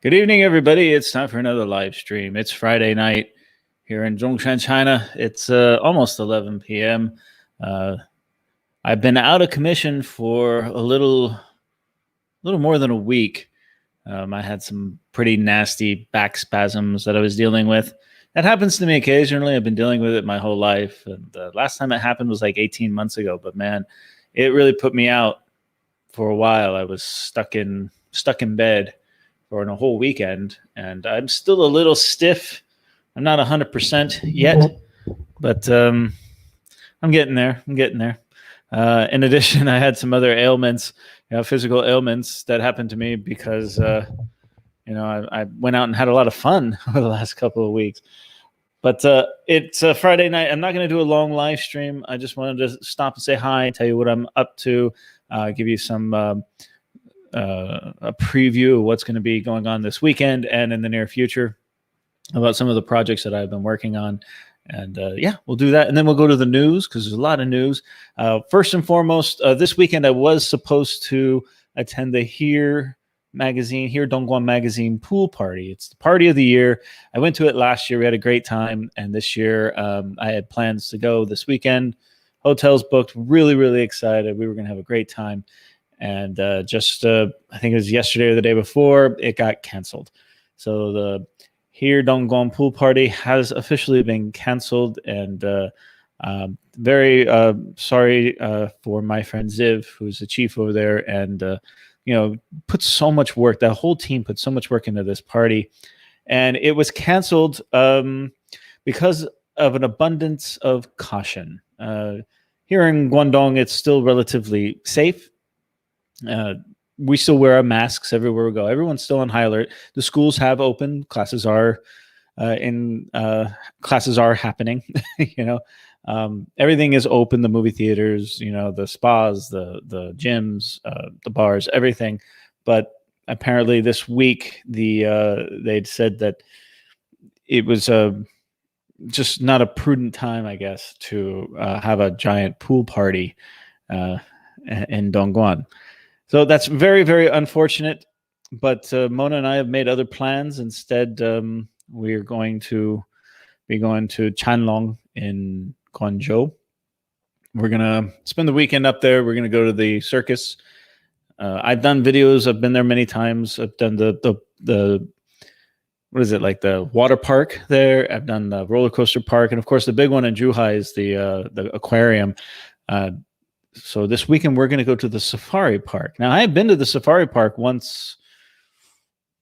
Good evening, everybody. It's time for another live stream. It's Friday night here in Zhongshan, China. It's almost 11 p.m. I've been out of commission for a little more than a week. I had some pretty nasty back spasms that I was dealing with. That happens to me occasionally. I've been dealing with it my whole life. And the last time it happened was like 18 months ago. But man, it really put me out for a while. I was stuck in bed for a whole weekend, and I'm still a little stiff. I'm not 100% yet, but I'm getting there. In addition, I had some other ailments, physical ailments that happened to me because, I went out and had a lot of fun over the last couple of weeks. But it's a Friday night. I'm not going to do a long live stream. I just wanted to stop and say hi, tell you what I'm up to, give you some a preview of what's going to be going on this weekend and in the near future, about some of the projects that I've been working on. And we'll do that. And then we'll go to the news because there's a lot of news. First and foremost, this weekend I was supposed to attend the Here Dongguan magazine pool party. It's the party of the year. I went to it last year. We had a great time. And this year I had plans to go this weekend. Hotels booked. Really, really excited. We were going to have a great time. And I think it was yesterday or the day before, it got canceled. So the Here Dongguan pool party has officially been canceled. And very sorry for my friend Ziv, who's the chief over there, and put so much work. That whole team put so much work into this party, and it was canceled because of an abundance of caution. Here in Guangdong, it's still relatively safe. We still wear our masks everywhere we go. Everyone's still on high alert. The schools have opened. Classes are happening. Everything is open. The movie theaters, the spas, the gyms, the bars, everything. But apparently this week, they'd said that it was just not a prudent time, I guess, to have a giant pool party in Dongguan. So that's very, very unfortunate. But Mona and I have made other plans. Instead, we're going to be going to Chanlong in Guangzhou. We're going to spend the weekend up there. We're going to go to the circus. I've done videos. I've been there many times. I've done the what is it, like the water park there. I've done the roller coaster park. And of course, the big one in Zhuhai is the aquarium. So this weekend, we're going to go to the safari park. Now, I had been to the safari park once,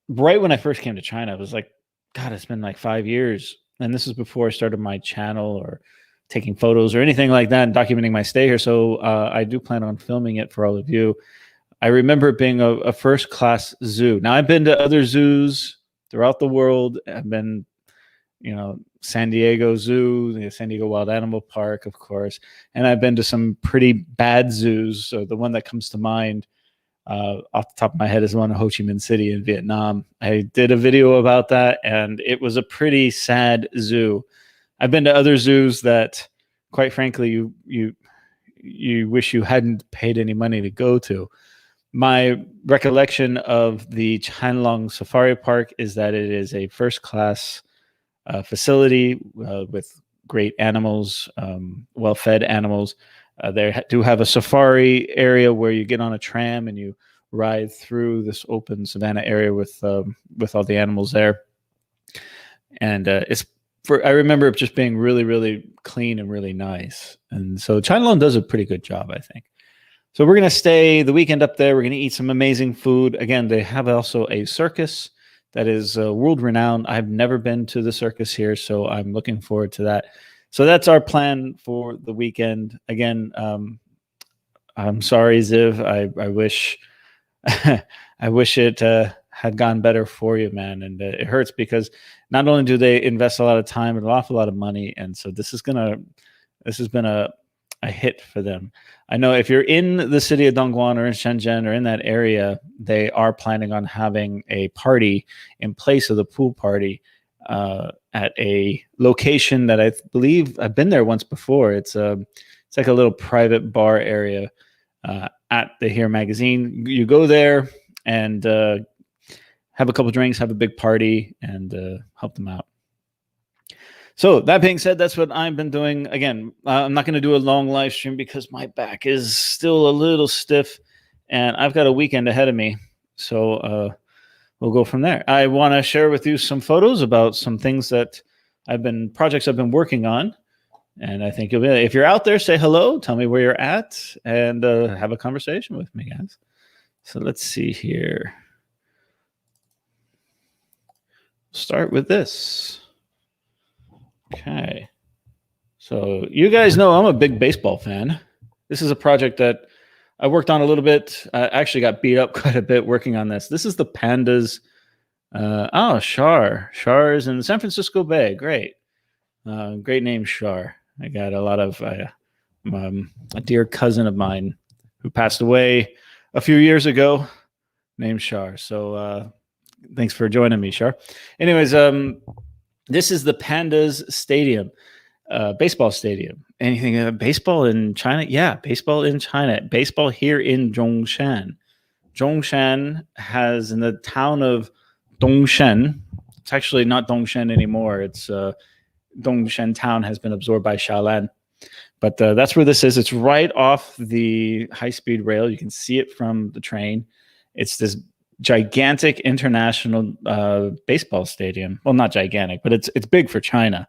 right when I first came to China. It was like, God, it's been like 5 years. And this is before I started my channel or taking photos or anything like that and documenting my stay here. So I do plan on filming it for all of you. I remember it being a first-class zoo. Now, I've been to other zoos throughout the world. I've been, San Diego Zoo, the San Diego Wild Animal Park, of course. And I've been to some pretty bad zoos. So the one that comes to mind off the top of my head is the one in Ho Chi Minh City in Vietnam. I did a video about that, and it was a pretty sad zoo. I've been to other zoos that, quite frankly, you wish you hadn't paid any money to go to. My recollection of the Chanlong Safari Park is that it is a first-class facility with great animals, well-fed animals. They do have a safari area where you get on a tram and you ride through this open savanna area with all the animals there. And I remember it just being really, really clean and really nice. And so Chanlong does a pretty good job, I think. So we're going to stay the weekend up there. We're going to eat some amazing food. Again, they have also a circus that is world-renowned. I've never been to the circus here, so I'm looking forward to that. So that's our plan for the weekend. Again, I'm sorry, Ziv. I wish I wish it had gone better for you, man. And it hurts because not only do they invest a lot of time but an awful lot of money, and so this has been a hit for them. I know if you're in the city of Dongguan or in Shenzhen or in that area, they are planning on having a party in place of the pool party at a location that I believe I've been there once before. It's like a little private bar area at the Here magazine. You go there and have a couple drinks, have a big party, and help them out. So that being said, that's what I've been doing. Again, I'm not going to do a long live stream because my back is still a little stiff, and I've got a weekend ahead of me. So we'll go from there. I want to share with you some photos about some things that projects I've been working on. And I think if you're out there, say hello, tell me where you're at, and have a conversation with me, guys. So let's see here. Start with this. Okay. So you guys know I'm a big baseball fan. This is a project that I worked on a little bit. I actually got beat up quite a bit working on this. This is the Pandas. Shar. Shar is in the San Francisco Bay. Great. Great name, Shar. I got a lot of a dear cousin of mine who passed away a few years ago named Shar. So thanks for joining me, Shar. Anyways, this is the Pandas Stadium, baseball stadium. Anything baseball in China? Yeah, baseball in China. Baseball here in Zhongshan. Zhongshan has in the town of Dongshan. It's actually not Dongshan anymore. It's Dongshan town has been absorbed by Xiaolan. But that's where this is. It's right off the high-speed rail. You can see it from the train. It's this gigantic international baseball stadium. Well, not gigantic, but it's big for China.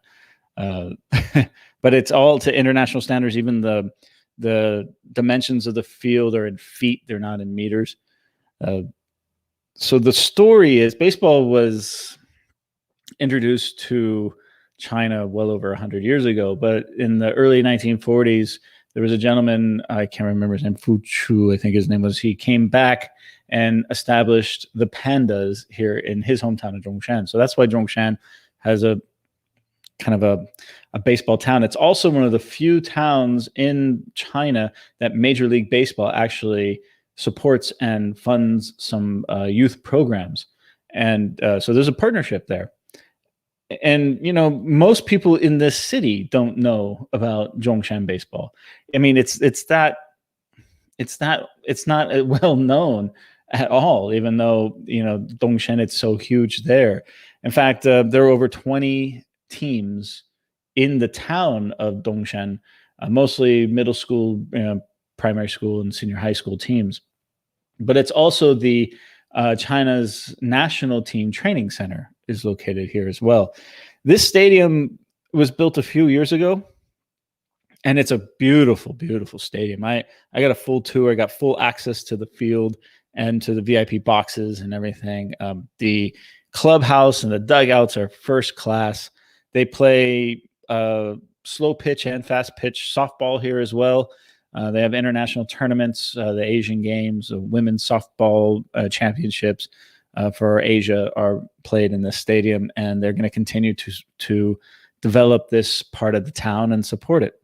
But it's all to international standards. Even the dimensions of the field are in feet. They're not in meters. So the story is baseball was introduced to China well over 100 years ago. But in the early 1940s, there was a gentleman, I can't remember his name, Fu Chu, I think his name was. He came back and established the Pandas here in his hometown of Zhongshan. So that's why Zhongshan has a kind of a baseball town. It's also one of the few towns in China that Major League Baseball actually supports and funds some youth programs. And so there's a partnership there. And, you know, most people in this city don't know about Zhongshan baseball. I mean, it's not well known at all, even though, you know, Dongshan, it's so huge there. In fact, there are over 20 teams in the town of Dongshan, mostly middle school, primary school, and senior high school teams. But it's also the China's national team training center is located here as well. This stadium was built a few years ago, and it's a beautiful, beautiful stadium. I got a full tour. I got full access to the field and to the VIP boxes and everything. The clubhouse and the dugouts are first class. They play slow pitch and fast pitch softball here as well. They have international tournaments, the Asian Games, women's softball championships for Asia are played in this stadium, and they're going to continue to develop this part of the town and support it.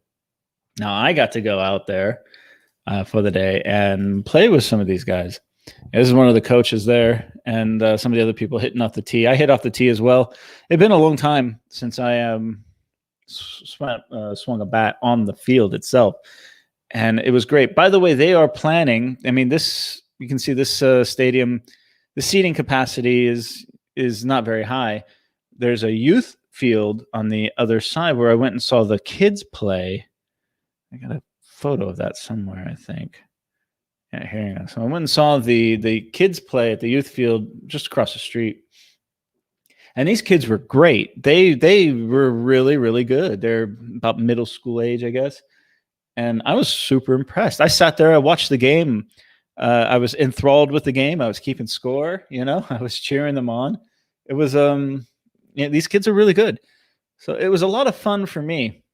Now, I got to go out there for the day and play with some of these guys. This is one of the coaches there, and some of the other people hitting off the tee. I hit off the tee as well. It's been a long time since I swung a bat on the field itself, and it was great. By the way, they are planning. I mean, you can see this stadium. The seating capacity is not very high. There's a youth field on the other side where I went and saw the kids play. I got a photo of that somewhere, I think. Yeah, here you go. So I went and saw the kids play at the youth field just across the street. And these kids were great. They were really, really good. They're about middle school age, I guess. And I was super impressed. I sat there, I watched the game. I was enthralled with the game. I was keeping score, you know, I was cheering them on. It was, these kids are really good. So it was a lot of fun for me.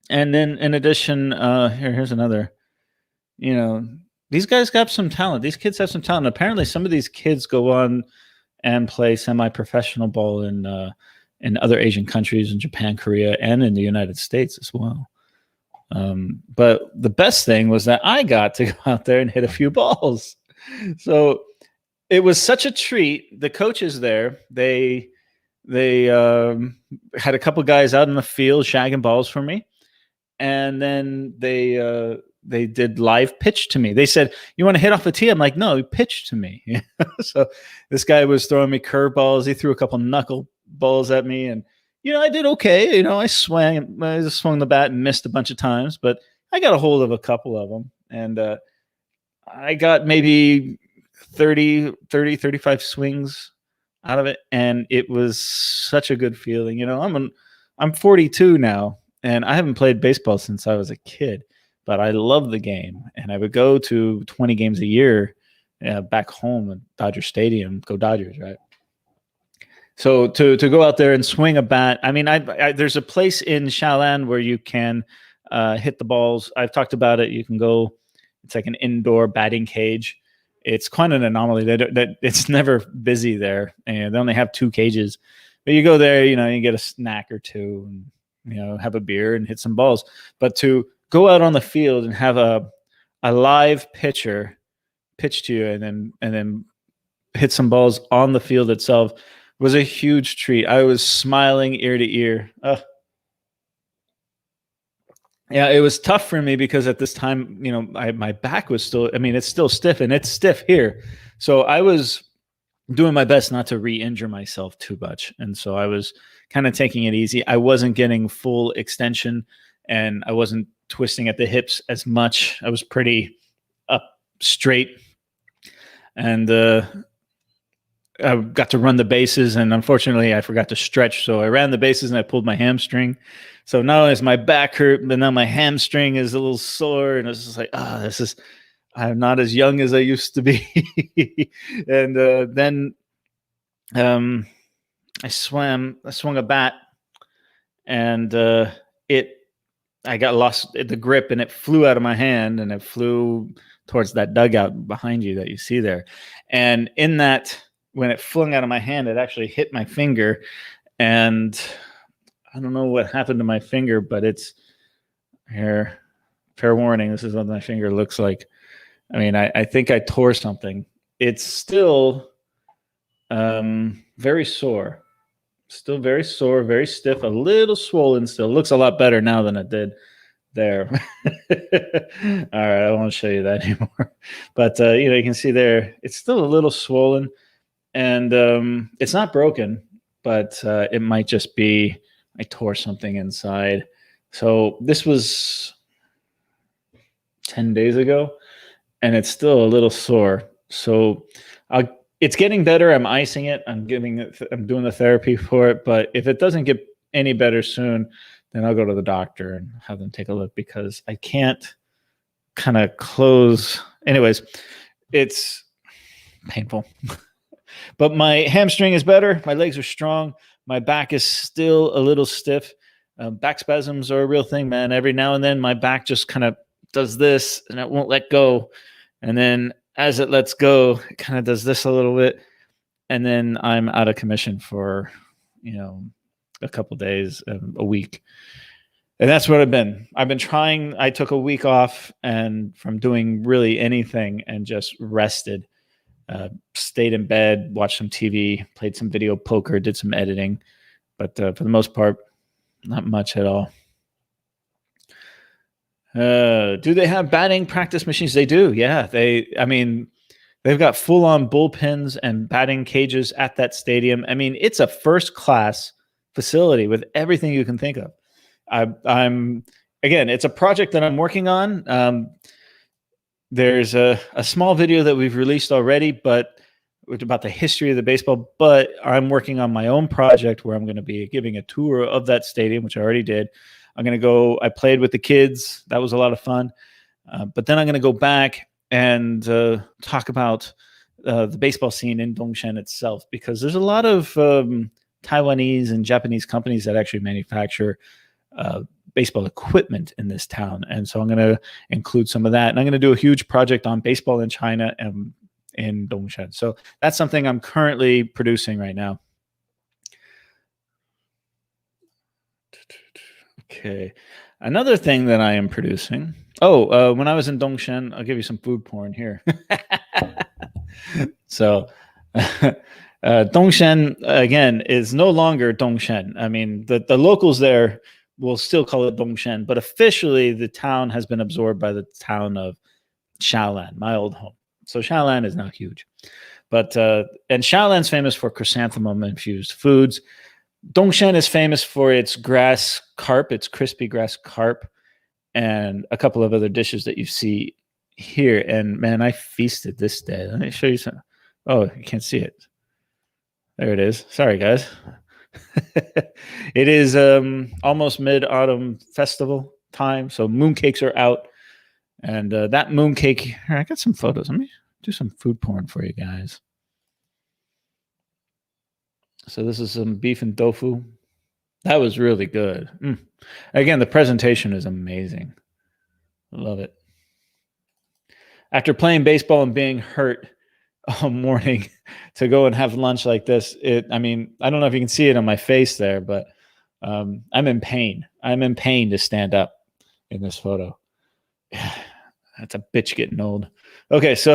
And then in addition, here's another, you know, these guys got some talent. These kids have some talent. Apparently some of these kids go on and play semi-professional ball in other Asian countries, in Japan, Korea, and in the United States as well. But the best thing was that I got to go out there and hit a few balls. So it was such a treat. The coaches there, they had a couple guys out in the field shagging balls for me. And then they they did live pitch to me. They said, "You want to hit off a tee?" I'm like, "No, pitch to me." So this guy was throwing me curveballs. He threw a couple knuckle balls at me, and I did okay. I swung the bat and missed a bunch of times, but I got a hold of a couple of them, and I got maybe 35 swings out of it, and it was such a good feeling. I'm 42 now, and I haven't played baseball since I was a kid, but I love the game, and I would go to 20 games a year back home at Dodger Stadium. Go Dodgers, right? So to go out there and swing a bat, I mean, there's a place in Xiaolan where you can hit the balls. I've talked about it. You can go. It's like an indoor batting cage. It's quite an anomaly that it's never busy there, and they only have 2 cages. But you go there, you get a snack or two, and have a beer and hit some balls. But to go out on the field and have a live pitcher pitch to you, and then hit some balls on the field itself was a huge treat. I was smiling ear to ear. Yeah, it was tough for me because at this time, my back was still, it's still stiff, and it's stiff here. So I was doing my best not to re-injure myself too much. And so I was kind of taking it easy. I wasn't getting full extension, and I wasn't twisting at the hips as much. I was pretty up straight. And I got to run the bases, and unfortunately I forgot to stretch. So I ran the bases and I pulled my hamstring. So not only is my back hurt, but now my hamstring is a little sore, and it's just like, I'm not as young as I used to be. And then I swung a bat, and I got lost at the grip, and it flew out of my hand, and it flew towards that dugout behind you that you see there. And in that, when it flung out of my hand, it actually hit my finger, and I don't know what happened to my finger, but it's here. Fair warning, this is what my finger looks like. I think I tore something. It's still very sore. Still very sore, very stiff, a little swollen still. Looks a lot better now than it did there. All right, I won't show you that anymore. But, you can see there, it's still a little swollen. And it's not broken, but it might just be I tore something inside. So this was 10 days ago, and it's still a little sore. So it's getting better. I'm icing it. I'm doing the therapy for it. But if it doesn't get any better soon, then I'll go to the doctor and have them take a look, because I can't kind of close. Anyways, it's painful. But my hamstring is better. My legs are strong. My back is still a little stiff. Back spasms are a real thing, man. Every now and then my back just kind of does this, and it won't let go. And then as it lets go, it kind of does this a little bit. And then I'm out of commission for, a couple days, a week. And that's what I've been trying. I took a week off and from doing really anything, and just rested. Stayed in bed, watched some TV, played some video poker, did some editing, but for the most part, not much at all. Do they have batting practice machines? They do, yeah. They've got full-on bullpens and batting cages at that stadium. It's a first-class facility with everything you can think of. Again, it's a project that I'm working on. There's a small video that we've released already, but about the history of the baseball. But I'm working on my own project where I'm going to be giving a tour of that stadium, which I already did. I'm going to go. I played with the kids. That was a lot of fun. But then I'm going to go back and talk about the baseball scene in Zhongshan itself, because there's a lot of Taiwanese and Japanese companies that actually manufacture baseball equipment in this town. And so I'm going to include some of that. And I'm going to do a huge project on baseball in China and in Zhongshan. So that's something I'm currently producing right now. Okay. Another thing that I am producing. When I was in Zhongshan, I'll give you some food porn here. So Zhongshan, again, is no longer Zhongshan. The locals there we'll still call it Zhongshan, but officially the town has been absorbed by the town of Xiaolan, my old home. So Xiaolan is now huge. But and Xiaolan's famous for chrysanthemum infused foods. Dongshan is famous for its grass carp, its crispy grass carp, and a couple of other dishes that you see here. And man, I feasted this day. Let me show you some. Oh, you can't see it. There it is. Sorry, guys. It is almost mid-autumn festival time, so mooncakes are out. And that mooncake, here, I got some photos. Let me do some food porn for you guys. So this is some beef and tofu. That was really good. Again, the presentation is amazing. Love it. After playing baseball and being hurt all morning, to go and have lunch like this, I mean, I don't know if you can see it on my face there, but I'm in pain. I'm in pain to stand up in this photo. That's a bitch getting old. Okay, so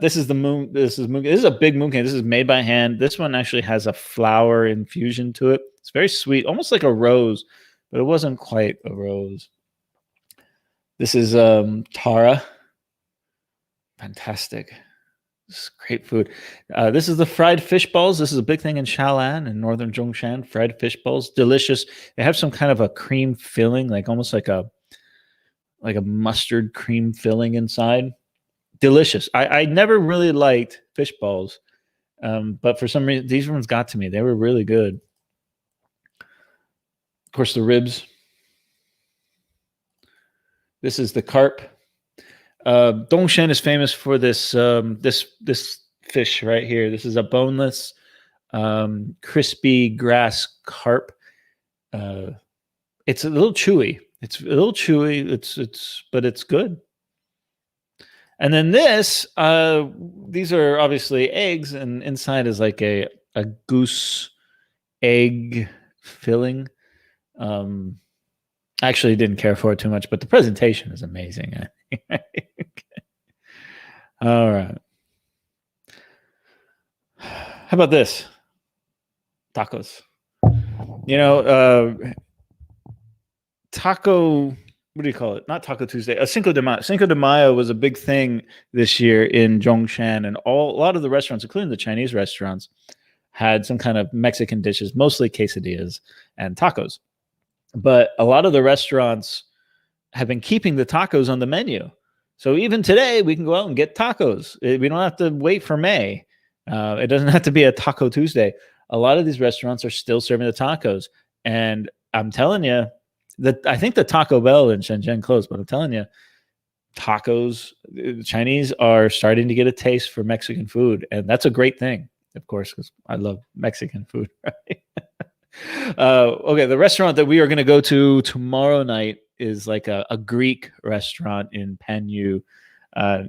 this is the moon. This is a big mooncake. This is made by hand. This one actually has a flower infusion to it. It's very sweet, almost like a rose, but it wasn't quite a rose. This is tara. Fantastic. This is great food. This is the fried fish balls. This is a big thing in Xiaolan in northern Zhongshan. Fried fish balls, delicious. They have some kind of a cream filling, like almost like a mustard cream filling inside. Delicious. I never really liked fish balls, but for some reason, these ones got to me. They were really good. Of course, the ribs. This is the carp. Dongshan is famous for this this fish right here. This is a boneless, crispy grass carp. It's a little chewy. It's a little chewy. But it's good. And then this, these are obviously eggs, and inside is like a goose egg filling. I actually didn't care for it too much, but the presentation is amazing. All right. How about this? Tacos. You know, taco, what do you call it? Not Taco Tuesday. Cinco de Mayo. Cinco de Mayo was a big thing this year in Zhongshan, and a lot of the restaurants, including the Chinese restaurants, had some kind of Mexican dishes, mostly quesadillas and tacos. But a lot of the restaurants have been keeping the tacos on the menu. So even today, we can go out and get tacos. We don't have to wait for May. It doesn't have to be a Taco Tuesday. A lot of these restaurants are still serving the tacos. And I'm telling you, I think the Taco Bell in Shenzhen closed, but I'm telling you, tacos, the Chinese are starting to get a taste for Mexican food. And that's a great thing, of course, because I love Mexican food, right? Okay, the restaurant that we are going to go to tomorrow night is like a Greek restaurant in Panyu,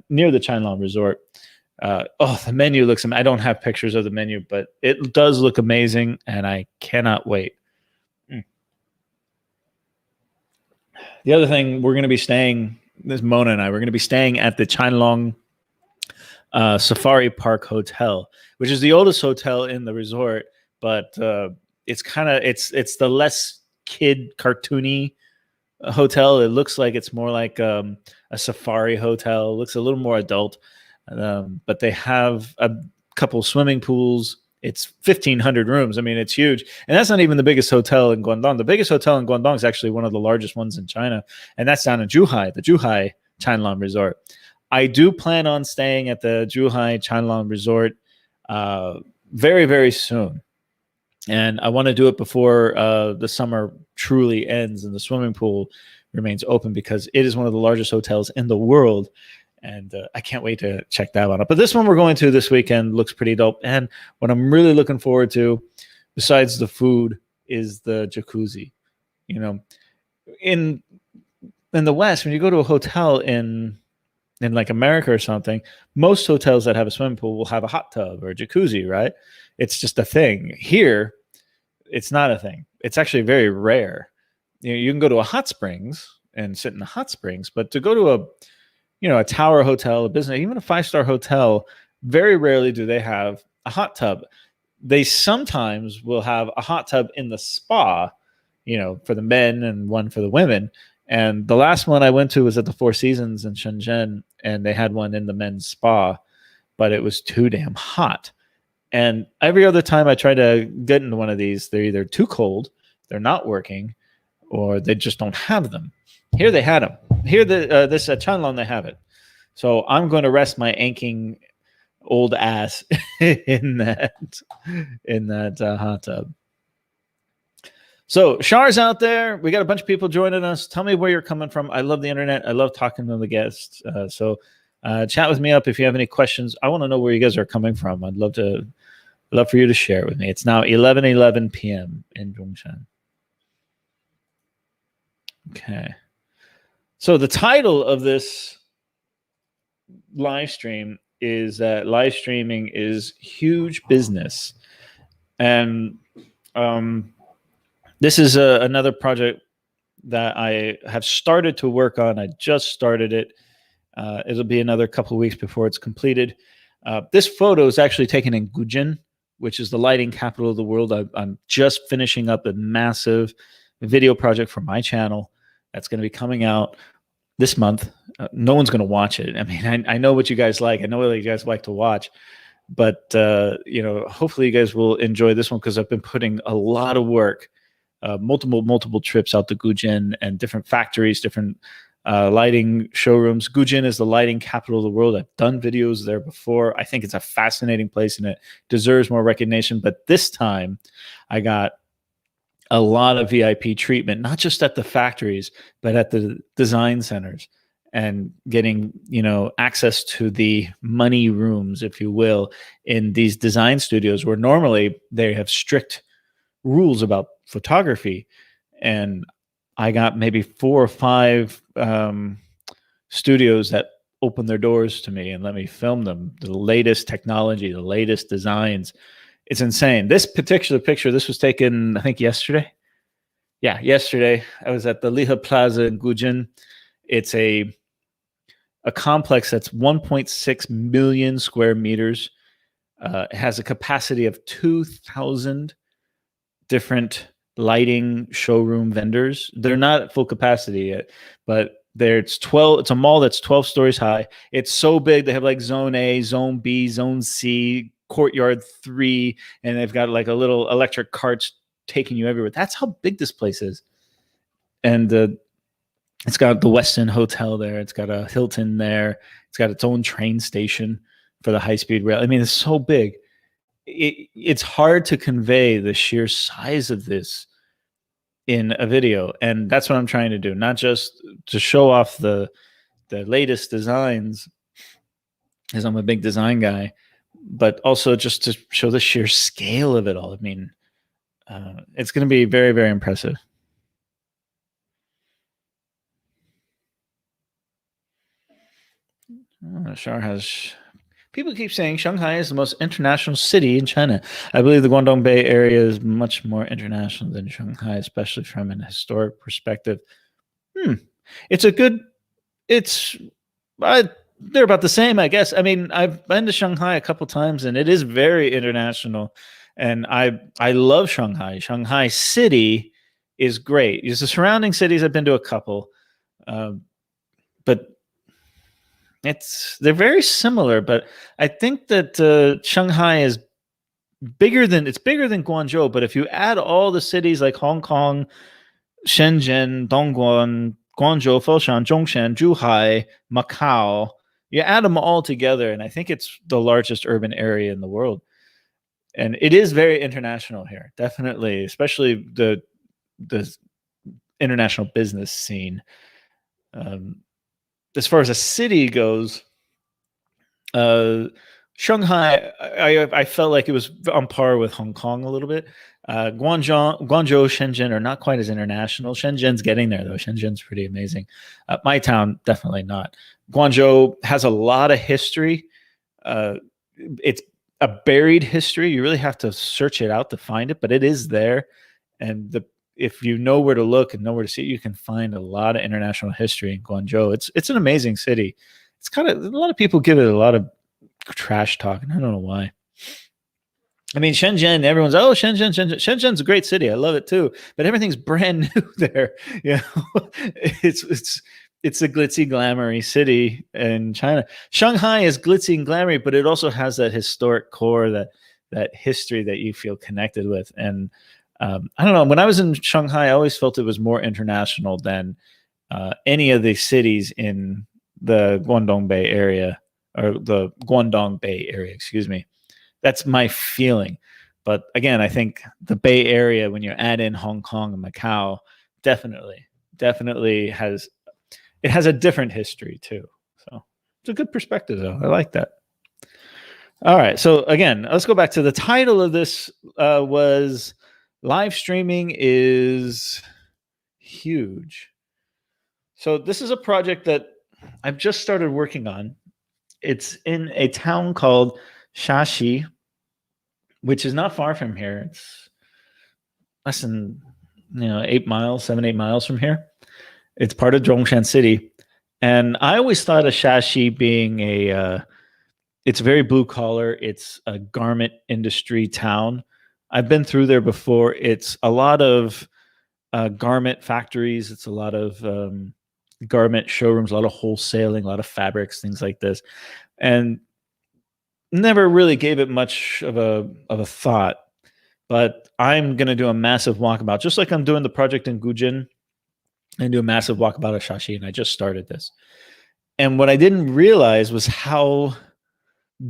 near the Xiaolan Resort. The menu looks. I don't have pictures of the menu, but it does look amazing, and I cannot wait. The other thing, we're going to be staying. This Mona and I, we're going to be staying at the Qianlong Safari Park Hotel, which is the oldest hotel in the resort, but it's the less kid cartoony hotel. It looks like it's more like a safari hotel. It looks a little more adult, but they have a couple swimming pools. It's 1,500 rooms. I mean, it's huge. And that's not even the biggest hotel in Guangdong. The biggest hotel in Guangdong is actually one of the largest ones in China, and that's down in Zhuhai, the Zhuhai Qianlong Resort. I do plan on staying at the Zhuhai Qianlong Resort very, very soon. And I want to do it before the summer truly ends and the swimming pool remains open, because it is one of the largest hotels in the world. And I can't wait to check that one out. But this one we're going to this weekend looks pretty dope. And what I'm really looking forward to, besides the food, is the jacuzzi. You know, in the West, when you go to a hotel in like America or something, most hotels that have a swimming pool will have a hot tub or a jacuzzi, right? It's just a thing. Here, it's not a thing. It's actually very rare. You know, you can go to a hot springs and sit in the hot springs, but to go to a tower hotel, a business, even a 5-star hotel, very rarely do they have a hot tub. They sometimes will have a hot tub in the spa, for the men and one for the women. And the last one I went to was at the Four Seasons in Shenzhen, and they had one in the men's spa, but it was too damn hot. And every other time I try to get into one of these, they're either too cold, they're not working, or they just don't have them. Here they had them. Here, this Xiaolan, they have it. So I'm going to rest my aching old ass in that hot tub. So Shar's out there. We got a bunch of people joining us. Tell me where you're coming from. I love the internet. I love talking to the guests. So chat with me up if you have any questions. I want to know where you guys are coming from. I'd love for you to share it with me. It's now 11:11 p.m. in Zhongshan. Okay. So the title of this live stream is that live streaming is huge business. And this is another project that I have started to work on. I just started it. It'll be another couple of weeks before it's completed. This photo is actually taken in Guangdong, which is the lighting capital of the world. I'm just finishing up a massive video project for my channel that's going to be coming out this month. No one's going to watch it. I mean, I know what you guys like. I know what you guys like to watch. But, hopefully you guys will enjoy this one because I've been putting a lot of work, multiple trips out to Guangdong and different factories, different lighting showrooms. Guangdong is the lighting capital of the world. I've done videos there before. I think it's a fascinating place and it deserves more recognition. But this time I got a lot of VIP treatment, not just at the factories, but at the design centers, and getting, access to the money rooms, if you will, in these design studios where normally they have strict rules about photography. And I got maybe 4 or 5 studios that opened their doors to me and let me film them. The latest technology, the latest designs. It's insane. This particular picture, this was taken, I think, yesterday. Yeah, yesterday. I was at the Liha Plaza in Guangdong. It's a complex that's 1.6 million square meters. It has a capacity of 2,000 different lighting showroom vendors. They're not at full capacity yet, but it's 12. It's a mall that's 12 stories high. It's so big. They have like Zone A, Zone B, Zone C, Courtyard 3, and they've got like a little electric carts taking you everywhere. That's how big this place is. And it's got the Westin Hotel there. It's got a Hilton there. It's got its own train station for the high-speed rail. I mean, it's so big. It's hard to convey the sheer size of this in a video. And that's what I'm trying to do. Not just to show off the latest designs, because I'm a big design guy, but also just to show the sheer scale of it all. I mean, it's going to be very, very impressive. Shar has... People keep saying Shanghai is the most international city in China. I believe the Guangdong Bay area is much more international than Shanghai, especially from an historic perspective. It's a good... they're about the same, I guess. I mean, I've been to Shanghai a couple times, and it is very international. And I love Shanghai. Shanghai city is great. The surrounding cities, I've been to a couple, but they're very similar. But I think that Shanghai is bigger than Guangzhou. But if you add all the cities like Hong Kong, Shenzhen, Dongguan, Guangzhou, Foshan, Zhongshan, Zhuhai, Macau, you add them all together, and I think it's the largest urban area in the world. And it is very international here, definitely, especially the international business scene. As far as a city goes, Shanghai, I felt like it was on par with Hong Kong a little bit. Guangzhou, Shenzhen are not quite as international. Shenzhen's getting there, though. Shenzhen's pretty amazing. My town, definitely not. Guangzhou has a lot of history. It's a buried history. You really have to search it out to find it, but it is there. And if you know where to look and know where to see it, you can find a lot of international history in Guangzhou. It's an amazing city. It's kind of, a lot of people give it a lot of trash talk, and I don't know why. I mean, Shenzhen, everyone's, oh, Shenzhen's a great city. I love it too. But everything's brand new there. You know, it's a glitzy, glamoury city in China. Shanghai is glitzy and glamoury, but it also has that historic core, that history that you feel connected with. And I don't know. When I was in Shanghai, I always felt it was more international than any of the cities in the Guangdong Bay area, or the Guangdong Bay area, excuse me. That's my feeling. But again, I think the Bay Area, when you add in Hong Kong and Macau, definitely has a different history too. So it's a good perspective, though. I like that. All right. So again, let's go back to the title of this. Was live streaming is huge. So this is a project that I've just started working on. It's in a town called Shaxi, which is not far from here. It's less than 8 miles, 7-8 miles from here. It's part of Zhongshan city, and I always thought of Shaxi being it's very blue collar. It's a garment industry town. I've been through there before. It's a lot of garment factories. It's a lot of garment showrooms, a lot of wholesaling, a lot of fabrics, things like this, and never really gave it much of a thought. But I'm going to do a massive walkabout, just like I'm doing the project in Gujin, and do a massive walkabout of Shaxi, and I just started this. And what I didn't realize was how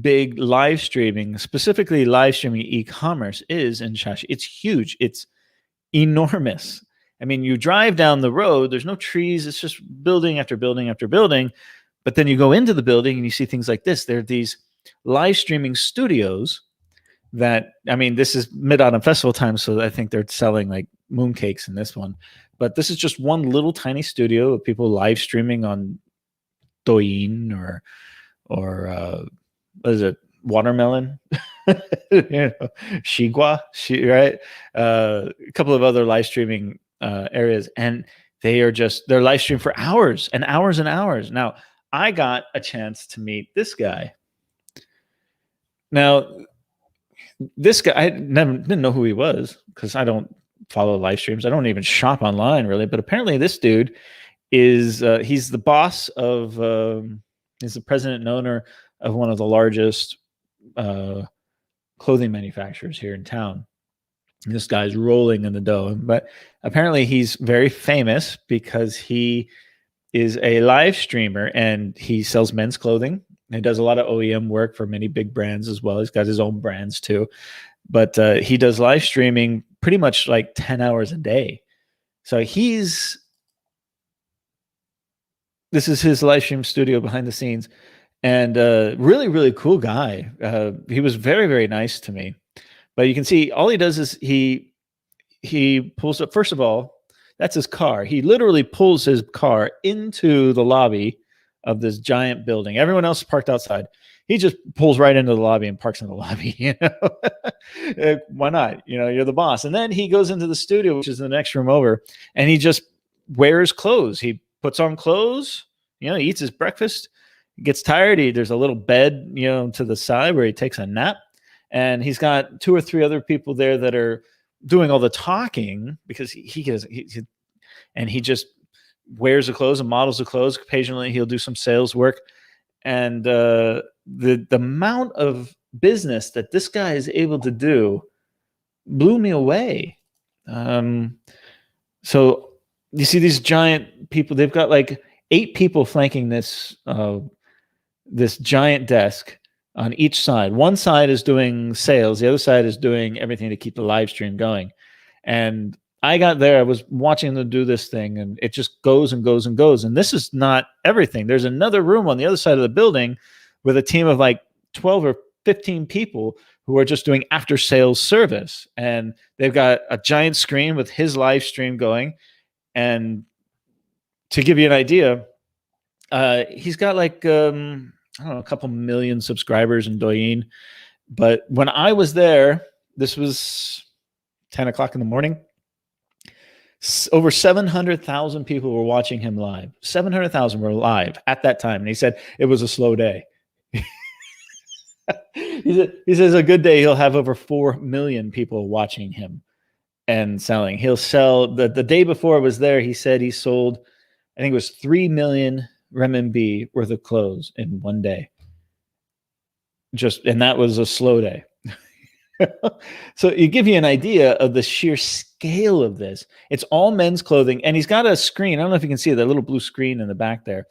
big live streaming, specifically live streaming e-commerce, is in Shaxi. It's huge. It's enormous. I mean, you drive down the road, there's no trees. It's just building after building after building. But then you go into the building and you see things like this. There are these live streaming studios that, I mean, this is Mid-Autumn Festival time, so I think they're selling like mooncakes in this one. But this is just one little tiny studio of people live streaming on Douyin or what is it, watermelon, Xigua, right? A couple of other live streaming areas, and they're live streaming for hours and hours and hours. Now, I got a chance to meet this guy. Now, this guy, I didn't know who he was because I don't follow live streams. I don't even shop online really. But apparently, this dude is he's the boss of he's the president and owner of one of the largest clothing manufacturers here in town. And this guy's rolling in the dough, but apparently he's very famous because he is a live streamer and he sells men's clothing. He does a lot of OEM work for many big brands as well. He's got his own brands too, but he does live streaming pretty much like 10 hours a day. So this is his live stream studio behind the scenes, and really, really cool guy. He was very, very nice to me. But you can see all he does is he pulls up. First of all, that's his car. He literally pulls his car into the lobby of this giant building. Everyone else is parked outside. He just pulls right into the lobby and parks in the lobby. You know, why not? You know, you're the boss. And then he goes into the studio, which is the next room over, and he just wears clothes. He puts on clothes. You know, he eats his breakfast. He gets tired. There's a little bed, you know, to the side where he takes a nap. And he's got 2 or 3 other people there that are doing all the talking because he just wears the clothes and models the clothes. Occasionally, he'll do some sales work, and the amount of business that this guy is able to do blew me away. So you see these giant people. They've got like 8 people flanking this giant desk on each side. One side is doing sales. The other side is doing everything to keep the live stream going. And I got there. I was watching them do this thing, and it just goes and goes and goes. And this is not everything. There's another room on the other side of the building with a team of like 12 or 15 people who are just doing after sales service. And they've got a giant screen with his live stream going. And to give you an idea, he's got like, I don't know, a couple million subscribers in Douyin. But when I was there, this was 10 o'clock in the morning. Over 700,000 people were watching him live. 700,000 were live at that time. And he said it was a slow day. He says a good day he'll have over 4 million people watching him and selling. He'll sell the day before I was there. He said he sold, I think it was 3 million renminbi worth of clothes in one day. And that was a slow day. So it give you an idea of the sheer scale of this. It's all men's clothing, and he's got a screen. I don't know if you can see that little blue screen in the back there,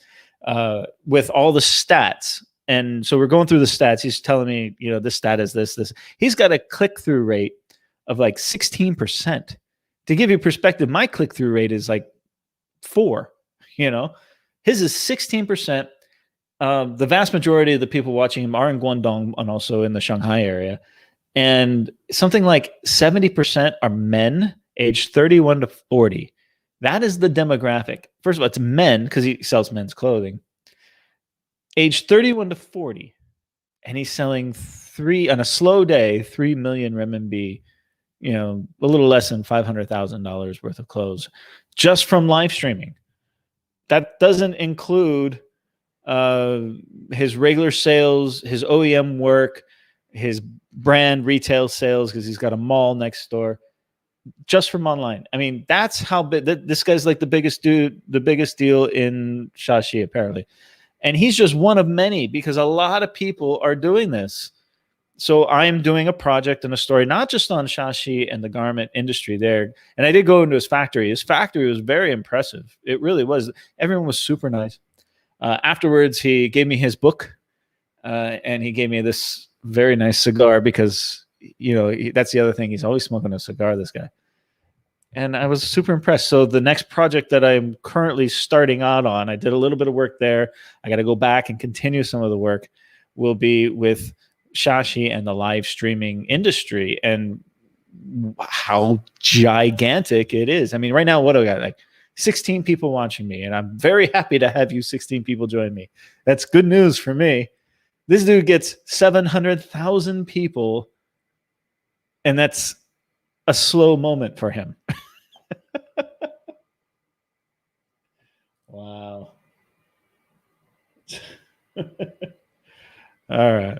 with all the stats. And so we're going through the stats. He's telling me, this stat is this. He's got a click-through rate of like 16%. To give you perspective, my click-through rate is like 4. His is 16%. The vast majority of the people watching him are in Guangdong and also in the Shanghai area. And something like 70% are men aged 31 to 40. That is the demographic. First of all, it's men because he sells men's clothing. Aged 31 to 40. And he's selling on a slow day, 3 million renminbi, a little less than $500,000 worth of clothes just from live streaming. That doesn't include his regular sales, his OEM work, his brand retail sales, because he's got a mall next door, just from online. I mean, that's how big this guy's like the biggest deal in Shaanxi, apparently. And he's just one of many, because a lot of people are doing this. So I'm doing a project and a story, not just on Shaanxi and the garment industry there. And I did go into his factory. His factory was very impressive. It really was. Everyone was super nice. Afterwards, he gave me his book, and he gave me this very nice cigar, because that's the other thing. He's always smoking a cigar, this guy. And I was super impressed. So the next project that I'm currently starting out on, I did a little bit of work there. I got to go back and continue some of the work, will be with Shaanxi and the live streaming industry and how gigantic it is. I mean, right now, what do I got? Like 16 people watching me, and I'm very happy to have you 16 people join me. That's good news for me. This dude gets 700,000 people, and that's a slow moment for him. Wow. All right.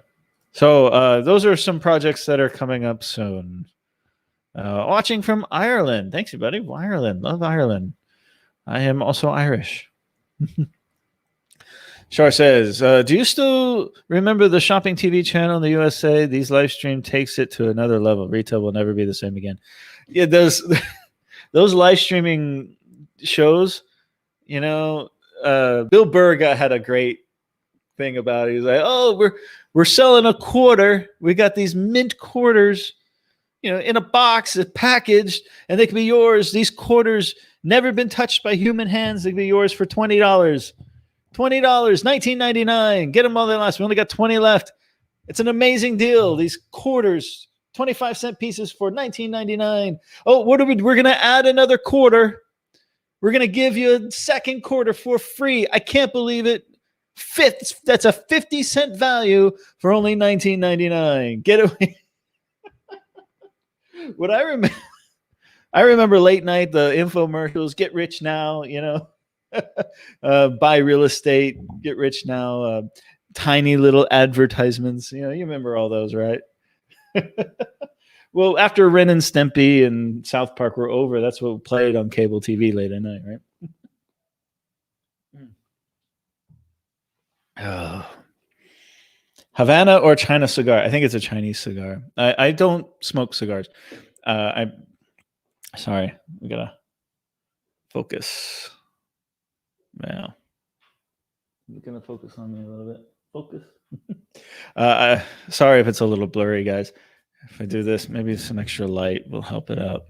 So those are some projects that are coming up soon. Watching from Ireland. Thanks, everybody. Ireland. Love Ireland. I am also Irish. Char says, do you still remember the shopping TV channel in the USA? These live stream takes it to another level. Retail will never be the same again. Yeah, those live streaming shows, Bill Burr had a great thing about it. He's like, oh, we're selling a quarter. We got these mint quarters, in a box, packaged, and they can be yours. These quarters never been touched by human hands. They can be yours for $20. $20, $19.99. Get them while they last. We only got 20 left. It's an amazing deal. These quarters, 25-cent pieces for $19.99. Oh, we're going to add another quarter. We're going to give you a second quarter for free. I can't believe it. That's a 50-cent value for only $19.99. Get away. What I remember late night, the infomercials, get rich now, buy real estate, get rich now, tiny little advertisements. You remember all those, right? Well, after Ren and Stimpy and South Park were over, that's what played on cable TV late at night, right? Oh. Havana or China cigar? I think it's a Chinese cigar. I don't smoke cigars. Sorry, we gotta focus. Now, you're gonna focus on me a little bit. Focus. Sorry if it's a little blurry, guys. If I do this, maybe some extra light will help it out.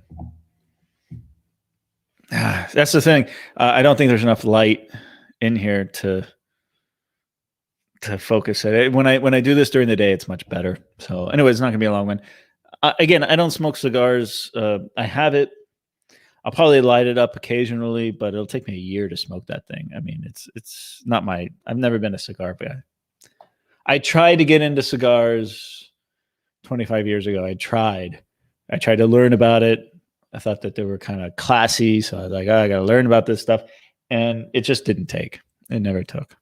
That's the thing. I don't think there's enough light in here to focus it. When I do this during the day, it's much better. So anyway, it's not gonna be a long one. Again, I don't smoke cigars. I have it. I'll probably light it up occasionally, but it'll take me a year to smoke that thing. I mean, it's not I've never been a cigar guy. I tried to get into cigars 25 years ago. I tried to learn about it. I thought that they were kind of classy. So I was like, I got to learn about this stuff. And it just didn't take. It never took.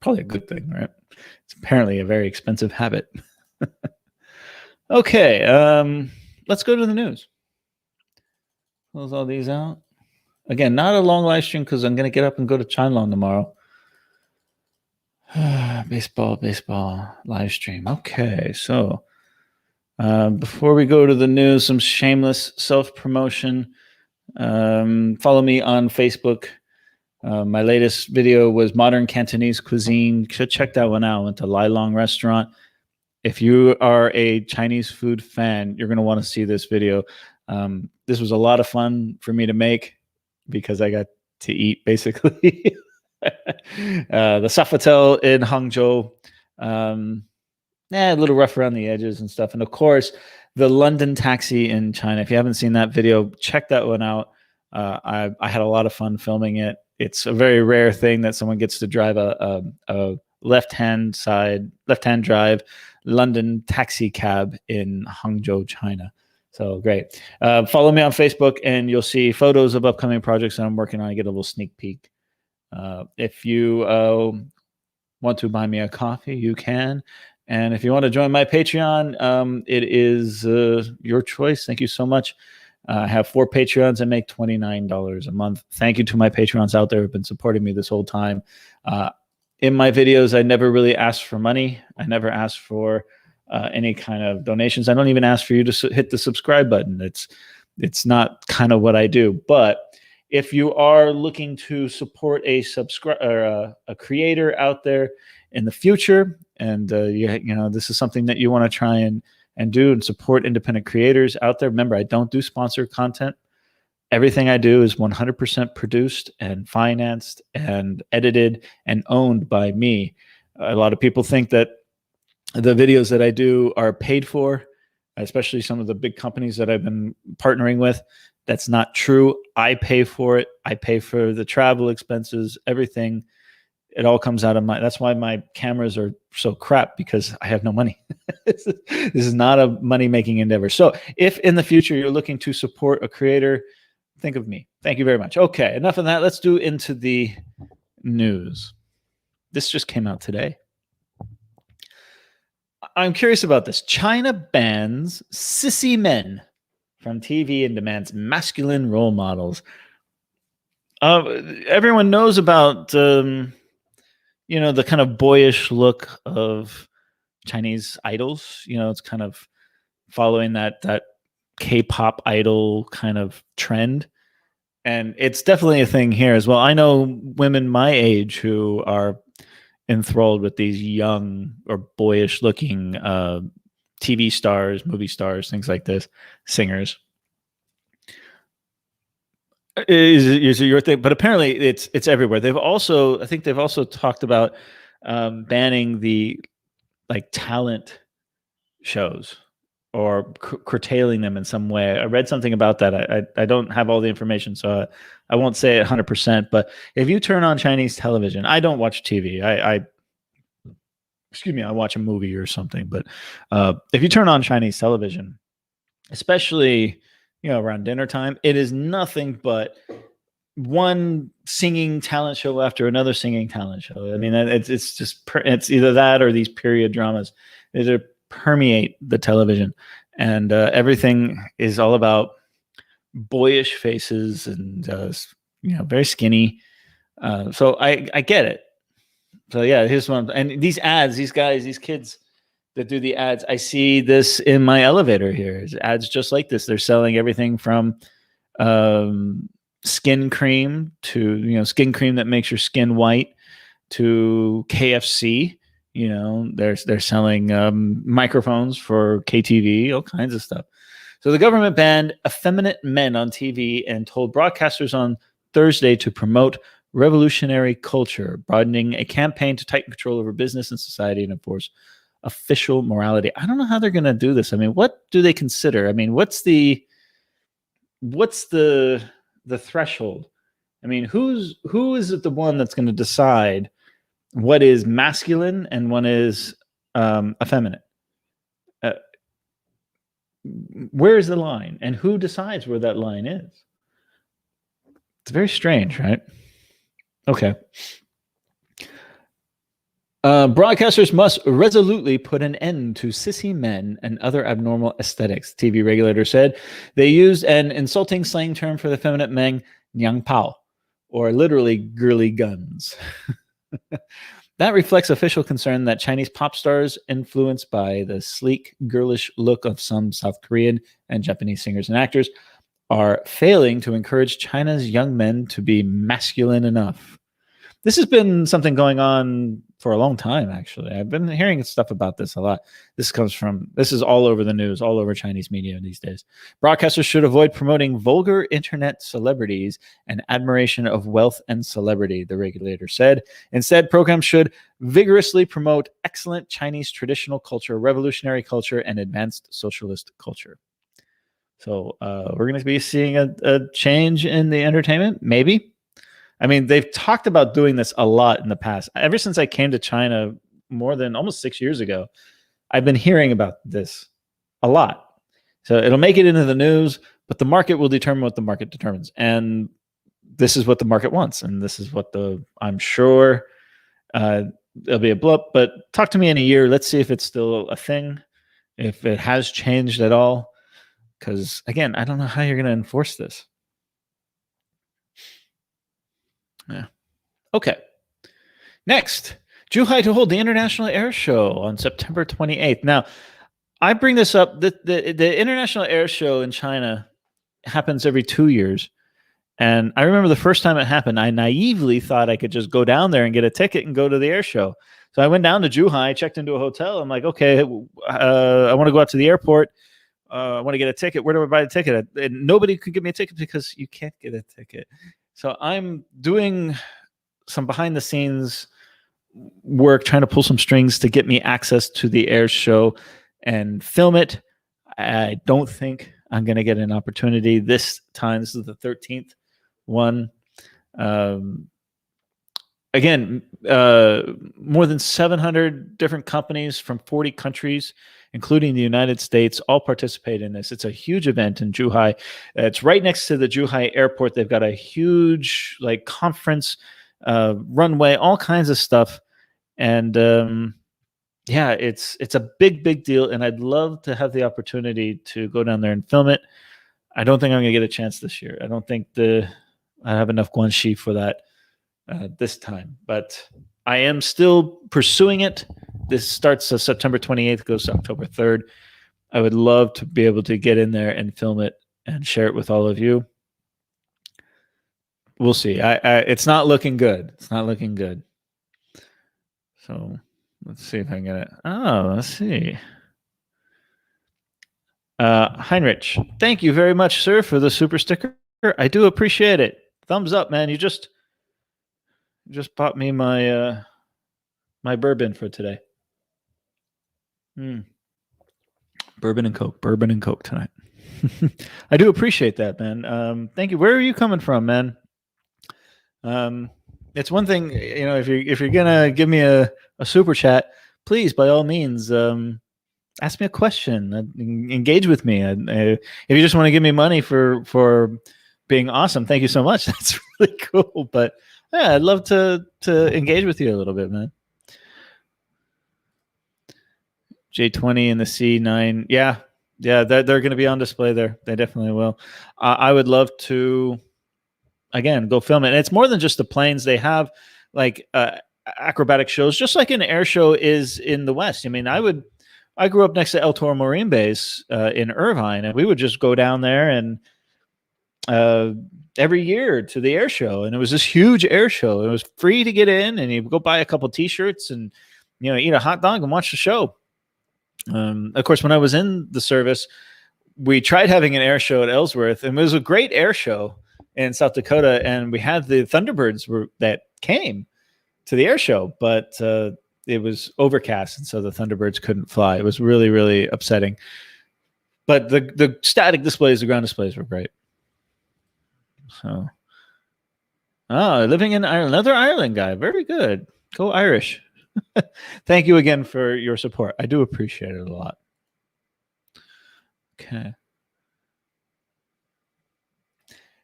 Probably a good thing, right? It's apparently a very expensive habit. Okay, let's go to the news. Close all these out. Again, not a long live stream because I'm going to get up and go to Xiaolan tomorrow. Baseball live stream. Okay, so before we go to the news, some shameless self-promotion. Follow me on Facebook. My latest video was modern Cantonese cuisine. Should check that one out. I went to Lai Long restaurant. If you are a Chinese food fan, you're going to want to see this video. This was a lot of fun for me to make because I got to eat basically. The Sofitel in Hangzhou. A little rough around the edges and stuff. And of course, the London taxi in China. If you haven't seen that video, check that one out. I had a lot of fun filming it. It's a very rare thing that someone gets to drive a left-hand drive London taxi cab in Hangzhou, China. So great. Follow me on Facebook and you'll see photos of upcoming projects that I'm working on. I get a little sneak peek. If you want to buy me a coffee, you can. And if you want to join my Patreon, it is your choice. Thank you so much. I have 4 Patreons and make $29 a month. Thank you to my Patreons out there who've been supporting me this whole time. In my videos, I never really ask for money. I never ask for any kind of donations. I don't even ask for you to hit the subscribe button. It's not kind of what I do. But if you are looking to support a creator out there in the future, and this is something that you want to try and do and support independent creators out there. Remember, I don't do sponsored content. Everything I do is 100% produced and financed and edited and owned by me. A lot of people think that the videos that I do are paid for, especially some of the big companies that I've been partnering with. That's not true. I pay for it. I pay for the travel expenses, everything. It all comes out of that's why my cameras are so crap, because I have no money. This is not a money-making endeavor. So if in the future you're looking to support a creator, think of me. Thank you very much. Okay, enough of that. Let's do into the news. This just came out today. I'm curious about this. China bans sissy men from TV and demands masculine role models. Everyone knows about the kind of boyish look of Chinese idols. It's kind of following that K-pop idol kind of trend. And it's definitely a thing here as well. I know women my age who are enthralled with these young or boyish looking TV stars, movie stars, things like this, singers. Is it your thing? But apparently it's everywhere. I think they've also talked about banning the talent shows or curtailing them in some way. I read something about that. I don't have all the information, so I won't say it 100%. But if you turn on Chinese television, I don't watch TV. Excuse me, I watch a movie or something. But if you turn on Chinese television, especially around dinner time, it is nothing but one singing talent show after another singing talent show. I mean, it's either that or these period dramas. They permeate the television, and everything is all about boyish faces and very skinny. So I get it. So yeah, here's one. And these ads, these kids that do the ads, I see this in my elevator here. It's ads just like this. They're selling everything from skin cream to skin cream that makes your skin white to KFC. They're selling microphones for KTV, all kinds of stuff. So the government banned effeminate men on TV and told broadcasters on Thursday to promote revolutionary culture, broadening a campaign to tighten control over business and society and enforce official morality. I don't know how they're going to do this. I mean, what do they consider? I mean, what's the threshold? I mean, who is it the one that's going to decide what is masculine and what is effeminate? Where is the line, and who decides where that line is? It's very strange, right? Okay. Broadcasters must resolutely put an end to sissy men and other abnormal aesthetics, TV regulator said. They used an insulting slang term for the feminine men, nyang pao, or literally girly guns. That reflects official concern that Chinese pop stars, influenced by the sleek, girlish look of some South Korean and Japanese singers and actors, are failing to encourage China's young men to be masculine enough. This has been something going on for a long time, actually. I've been hearing stuff about this a lot. This is all over the news, all over Chinese media these days. Broadcasters should avoid promoting vulgar internet celebrities and admiration of wealth and celebrity, the regulator said. Instead, programs should vigorously promote excellent Chinese traditional culture, revolutionary culture, and advanced socialist culture. So we're going to be seeing a change in the entertainment, maybe. I mean, they've talked about doing this a lot in the past. Ever since I came to China more than almost 6 years ago, I've been hearing about this a lot. So it'll make it into the news, but the market will determine what the market determines. And this is what the market wants. And this is what I'm sure there'll be a blip, but talk to me in a year. Let's see if it's still a thing, if it has changed at all. Because again, I don't know how you're going to enforce this. Yeah. Okay. Next, Zhuhai to hold the International Air Show on September 28th. Now, I bring this up. The International Air Show in China happens every 2 years. And I remember the first time it happened, I naively thought I could just go down there and get a ticket and go to the air show. So I went down to Zhuhai, checked into a hotel. I'm like, okay, I want to go out to the airport. I want to get a ticket. Where do I buy the ticket? And nobody could give me a ticket because you can't get a ticket. So I'm doing some behind the scenes work, trying to pull some strings to get me access to the air show and film it. I don't think I'm going to get an opportunity this time. This is the 13th one. Again, more than 700 different companies from 40 countries, including the United States, all participate in this. It's a huge event in Zhuhai. It's right next to the Zhuhai airport. They've got a huge conference runway, all kinds of stuff. And yeah, it's a big deal. And I'd love to have the opportunity to go down there and film it. I don't think I'm going to get a chance this year. I don't think I have enough guanxi for that this time, but I am still pursuing it. This starts September 28th, goes to October 3rd. I would love to be able to get in there and film it and share it with all of you. We'll see. It's not looking good. It's not looking good. So let's see if I can get it. Oh, let's see. Heinrich, thank you very much, sir, for the super sticker. I do appreciate it. Thumbs up, man. You just bought me my my bourbon for today. Bourbon and Coke tonight. I do appreciate that, man. Thank you. Where are you coming from, man? It's one thing, if you're gonna give me a super chat, please, by all means, ask me a question, engage with me. If you just want to give me money for being awesome, thank you so much. That's really cool. But yeah, I'd love to engage with you a little bit, man. J20 and the C9, yeah, they're going to be on display there. They definitely will. I would love to, again, go film it. And it's more than just the planes. They have acrobatic shows, just like an air show is in the West. I mean, I grew up next to El Toro Marine Base in Irvine, and we would just go down there and every year to the air show, and it was this huge air show. It was free to get in, and you go buy a couple T-shirts and eat a hot dog and watch the show. Of course, when I was in the service, we tried having an air show at Ellsworth, and it was a great air show in South Dakota, and we had the Thunderbirds that came to the air show, but it was overcast, and so the Thunderbirds couldn't fly. It was really, really upsetting. But the static displays, the ground displays were great. So, living in Ireland, another Ireland guy. Very good. Go Irish. Thank you again for your support. I do appreciate it a lot. Okay.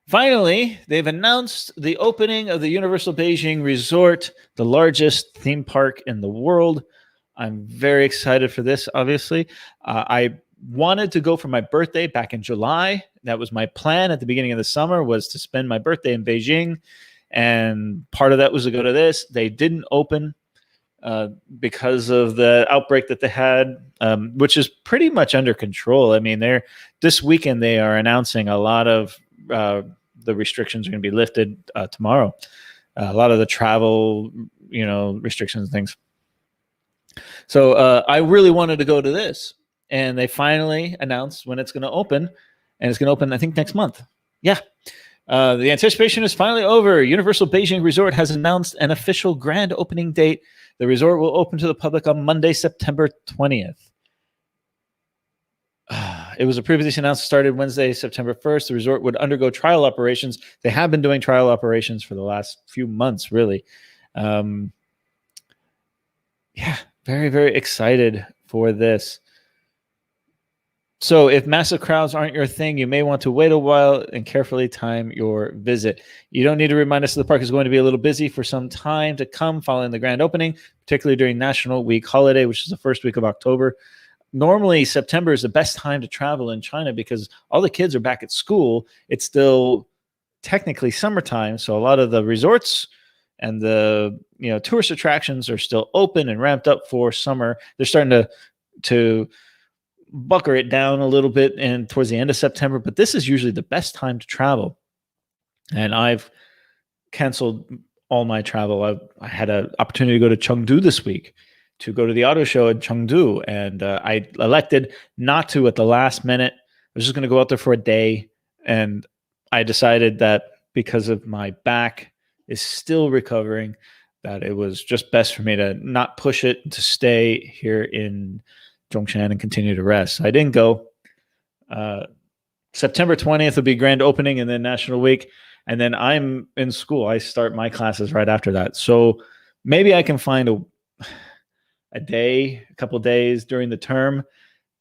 Finally, they've announced the opening of the Universal Beijing Resort, the largest theme park in the world. I'm very excited for this, obviously. I wanted to go for my birthday back in July. That was my plan at the beginning of the summer, was to spend my birthday in Beijing. And part of that was to go to this. They didn't open because of the outbreak that they had, which is pretty much under control. I mean, this weekend they are announcing a lot of the restrictions are going to be lifted tomorrow. A lot of the travel, restrictions and things. So I really wanted to go to this, and they finally announced when it's going to open, and it's going to open, I think, next month. Yeah. The anticipation is finally over. Universal Beijing Resort has announced an official grand opening date. The resort will open to the public on Monday, September 20th. It was previously announced started Wednesday, September 1st. The resort would undergo trial operations. They have been doing trial operations for the last few months, really. Yeah, very, very excited for this. So if massive crowds aren't your thing, you may want to wait a while and carefully time your visit. You don't need to remind us that the park is going to be a little busy for some time to come following the grand opening, particularly during National Week holiday, which is the first week of October. Normally, September is the best time to travel in China because all the kids are back at school. It's still technically summertime, so a lot of the resorts and the tourist attractions are still open and ramped up for summer. They're starting to bucker it down a little bit and towards the end of September, but this is usually the best time to travel. And I've canceled all my travel. I had an opportunity to go to Chengdu this week, to go to the auto show in Chengdu, and I elected not to at the last minute. I was just going to go out there for a day, and I decided that because of my back is still recovering, that it was just best for me to not push it, to stay here in Zhongshan and continue to rest. So I didn't go. September 20th will be grand opening and then National Week, and then I'm in school. I start my classes right after that. So maybe I can find a day, a couple days during the term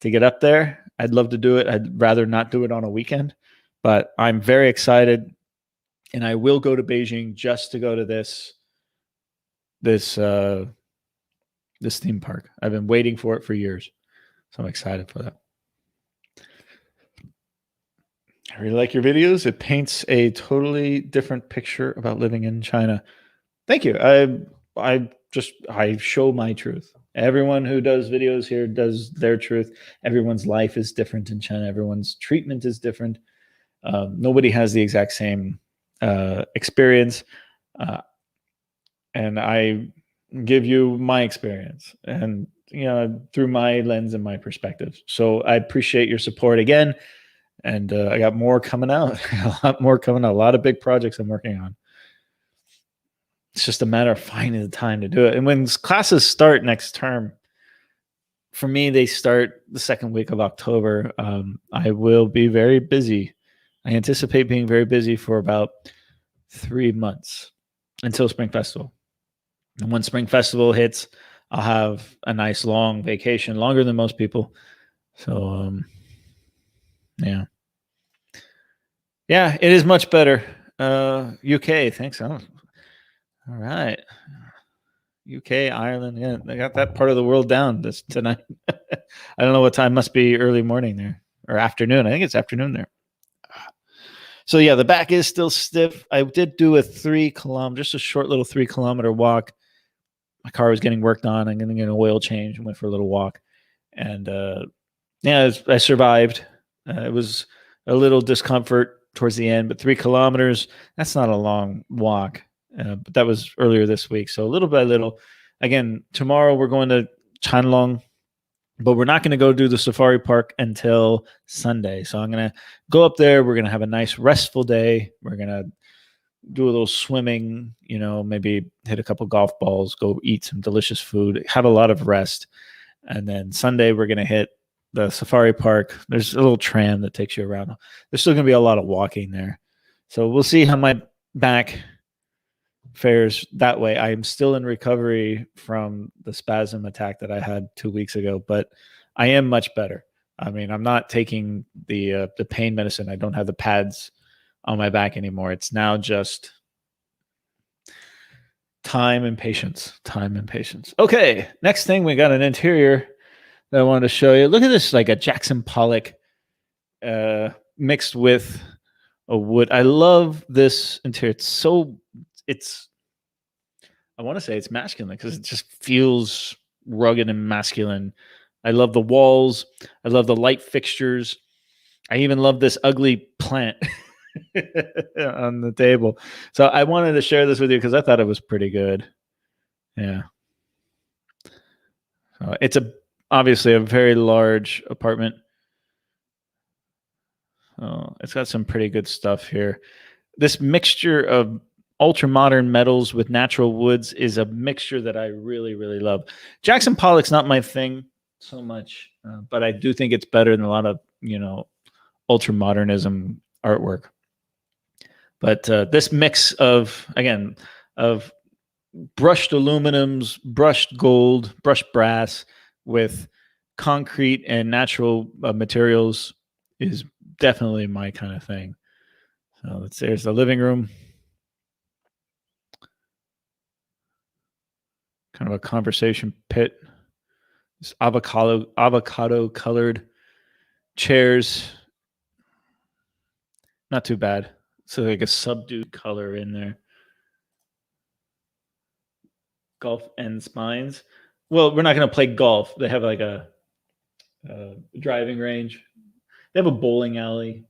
to get up there. I'd love to do it. I'd rather not do it on a weekend, but I'm very excited, and I will go to Beijing just to go to this theme park. I've been waiting for it for years, so I'm excited for that. I really like your videos. It paints a totally different picture about living in China. Thank you. I show my truth. Everyone who does videos here does their truth. Everyone's life is different in China. Everyone's treatment is different. Nobody has the exact same experience. And I give you my experience and, through my lens and my perspective. So I appreciate your support again. And I got more coming out, a lot more coming out, a lot of big projects I'm working on. It's just a matter of finding the time to do it. And when classes start next term, for me, they start the second week of October. I will be very busy. I anticipate being very busy for about 3 months until Spring Festival. And when Spring Festival hits, I'll have a nice long vacation, longer than most people. So, yeah. Yeah, it is much better. UK, thanks. All right. UK, Ireland. Yeah, they got that part of the world down this tonight. I don't know what time. Must be early morning there or afternoon. I think it's afternoon there. So yeah, the back is still stiff. I did do a 3 kilometer, just a short little 3 kilometer walk. My car was getting worked on. I'm going to get an oil change and went for a little walk. And yeah, I survived. It was a little discomfort towards the end, but 3 kilometers, that's not a long walk. But that was earlier this week. So little by little, again, tomorrow we're going to Chanlong, but we're not going to go do the safari park until Sunday. So I'm going to go up there. We're going to have a nice restful day. We're going to do a little swimming, maybe hit a couple golf balls, go eat some delicious food, have a lot of rest. And then Sunday, we're going to hit the safari park. There's a little tram that takes you around. There's still going to be a lot of walking there. So we'll see how my back fares that way. I am still in recovery from the spasm attack that I had 2 weeks ago, but I am much better. I mean, I'm not taking the pain medicine. I don't have the pads on my back anymore. It's now just time and patience. Time and patience. Okay, next thing, we got an interior that I wanted to show you. Look at this, like a Jackson Pollock mixed with a wood. I love this interior. I want to say it's masculine because it just feels rugged and masculine. I love the walls. I love the light fixtures. I even love this ugly plant on the table. So I wanted to share this with you because I thought it was pretty good. Yeah. It's obviously a very large apartment. It's got some pretty good stuff here. This mixture of ultra modern metals with natural woods is a mixture that I really, really love. Jackson Pollock's not my thing so much, but I do think it's better than a lot of, ultra modernism artwork. But this mix of brushed aluminums, brushed gold, brushed brass with concrete and natural materials is definitely my kind of thing. So there's the living room. Kind of a conversation pit. This avocado colored chairs. Not too bad. So like a subdued color in there. Golf and spines. Well, we're not going to play golf. They have like a driving range. They have a bowling alley.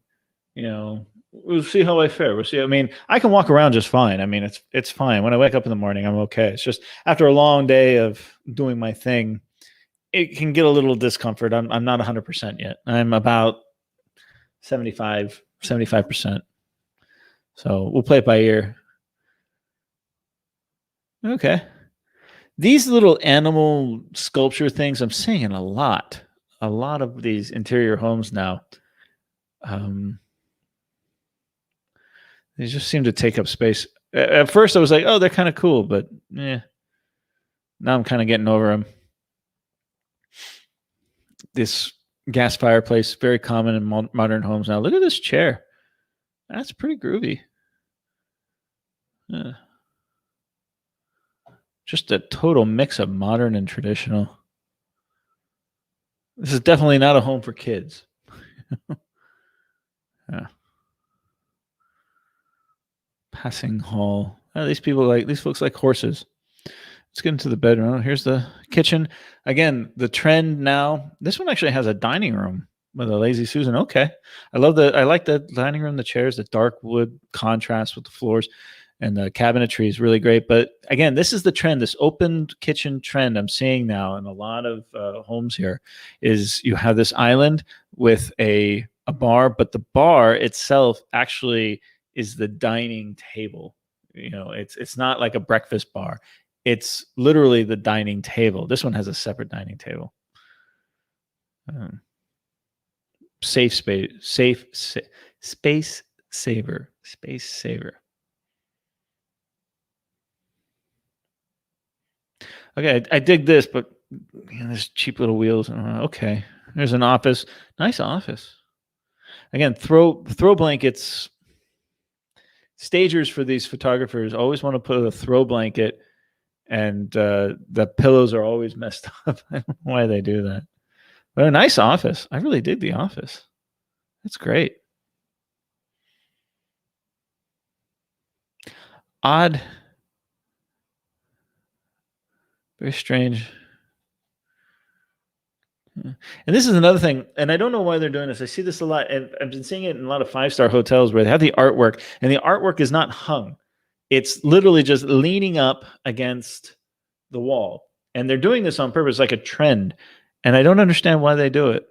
We'll see how I fare. We'll see. I mean, I can walk around just fine. I mean, it's fine. When I wake up in the morning, I'm okay. It's just after a long day of doing my thing, it can get a little discomfort. I'm not 100% yet. I'm about 75%. So we'll play it by ear. Okay. These little animal sculpture things, I'm seeing a lot of these interior homes now. They just seem to take up space. At first I was like, oh, they're kind of cool, but now I'm kind of getting over them. This gas fireplace, very common in modern homes now. Look at this chair. That's pretty groovy. Just a total mix of modern and traditional. This is definitely not a home for kids. Yeah. Passing hall. Oh, these folks like horses. Let's get into the bedroom. Here's the kitchen. Again, the trend now. This one actually has a dining room with a lazy Susan. Okay. I like the dining room, the chairs, the dark wood contrast with the floors, and the cabinetry is really great. But again, this is the trend, this open kitchen trend I'm seeing now in a lot of homes here is you have this island with a bar, but the bar itself actually is the dining table. It's not like a breakfast bar. It's literally the dining table. This one has a separate dining table. Space saver. Okay, I dig this, but there's cheap little wheels. Okay, there's an office. Nice office. Again, throw blankets. Stagers for these photographers always want to put a throw blanket, and the pillows are always messed up. I don't know why they do that. But a nice office. I really dig the office. That's great. Odd. Very strange. And this is another thing, and I don't know why they're doing this. I see this a lot, and I've been seeing it in a lot of 5-star hotels where they have the artwork, and the artwork is not hung. It's literally just leaning up against the wall. And they're doing this on purpose, like a trend. And I don't understand why they do it.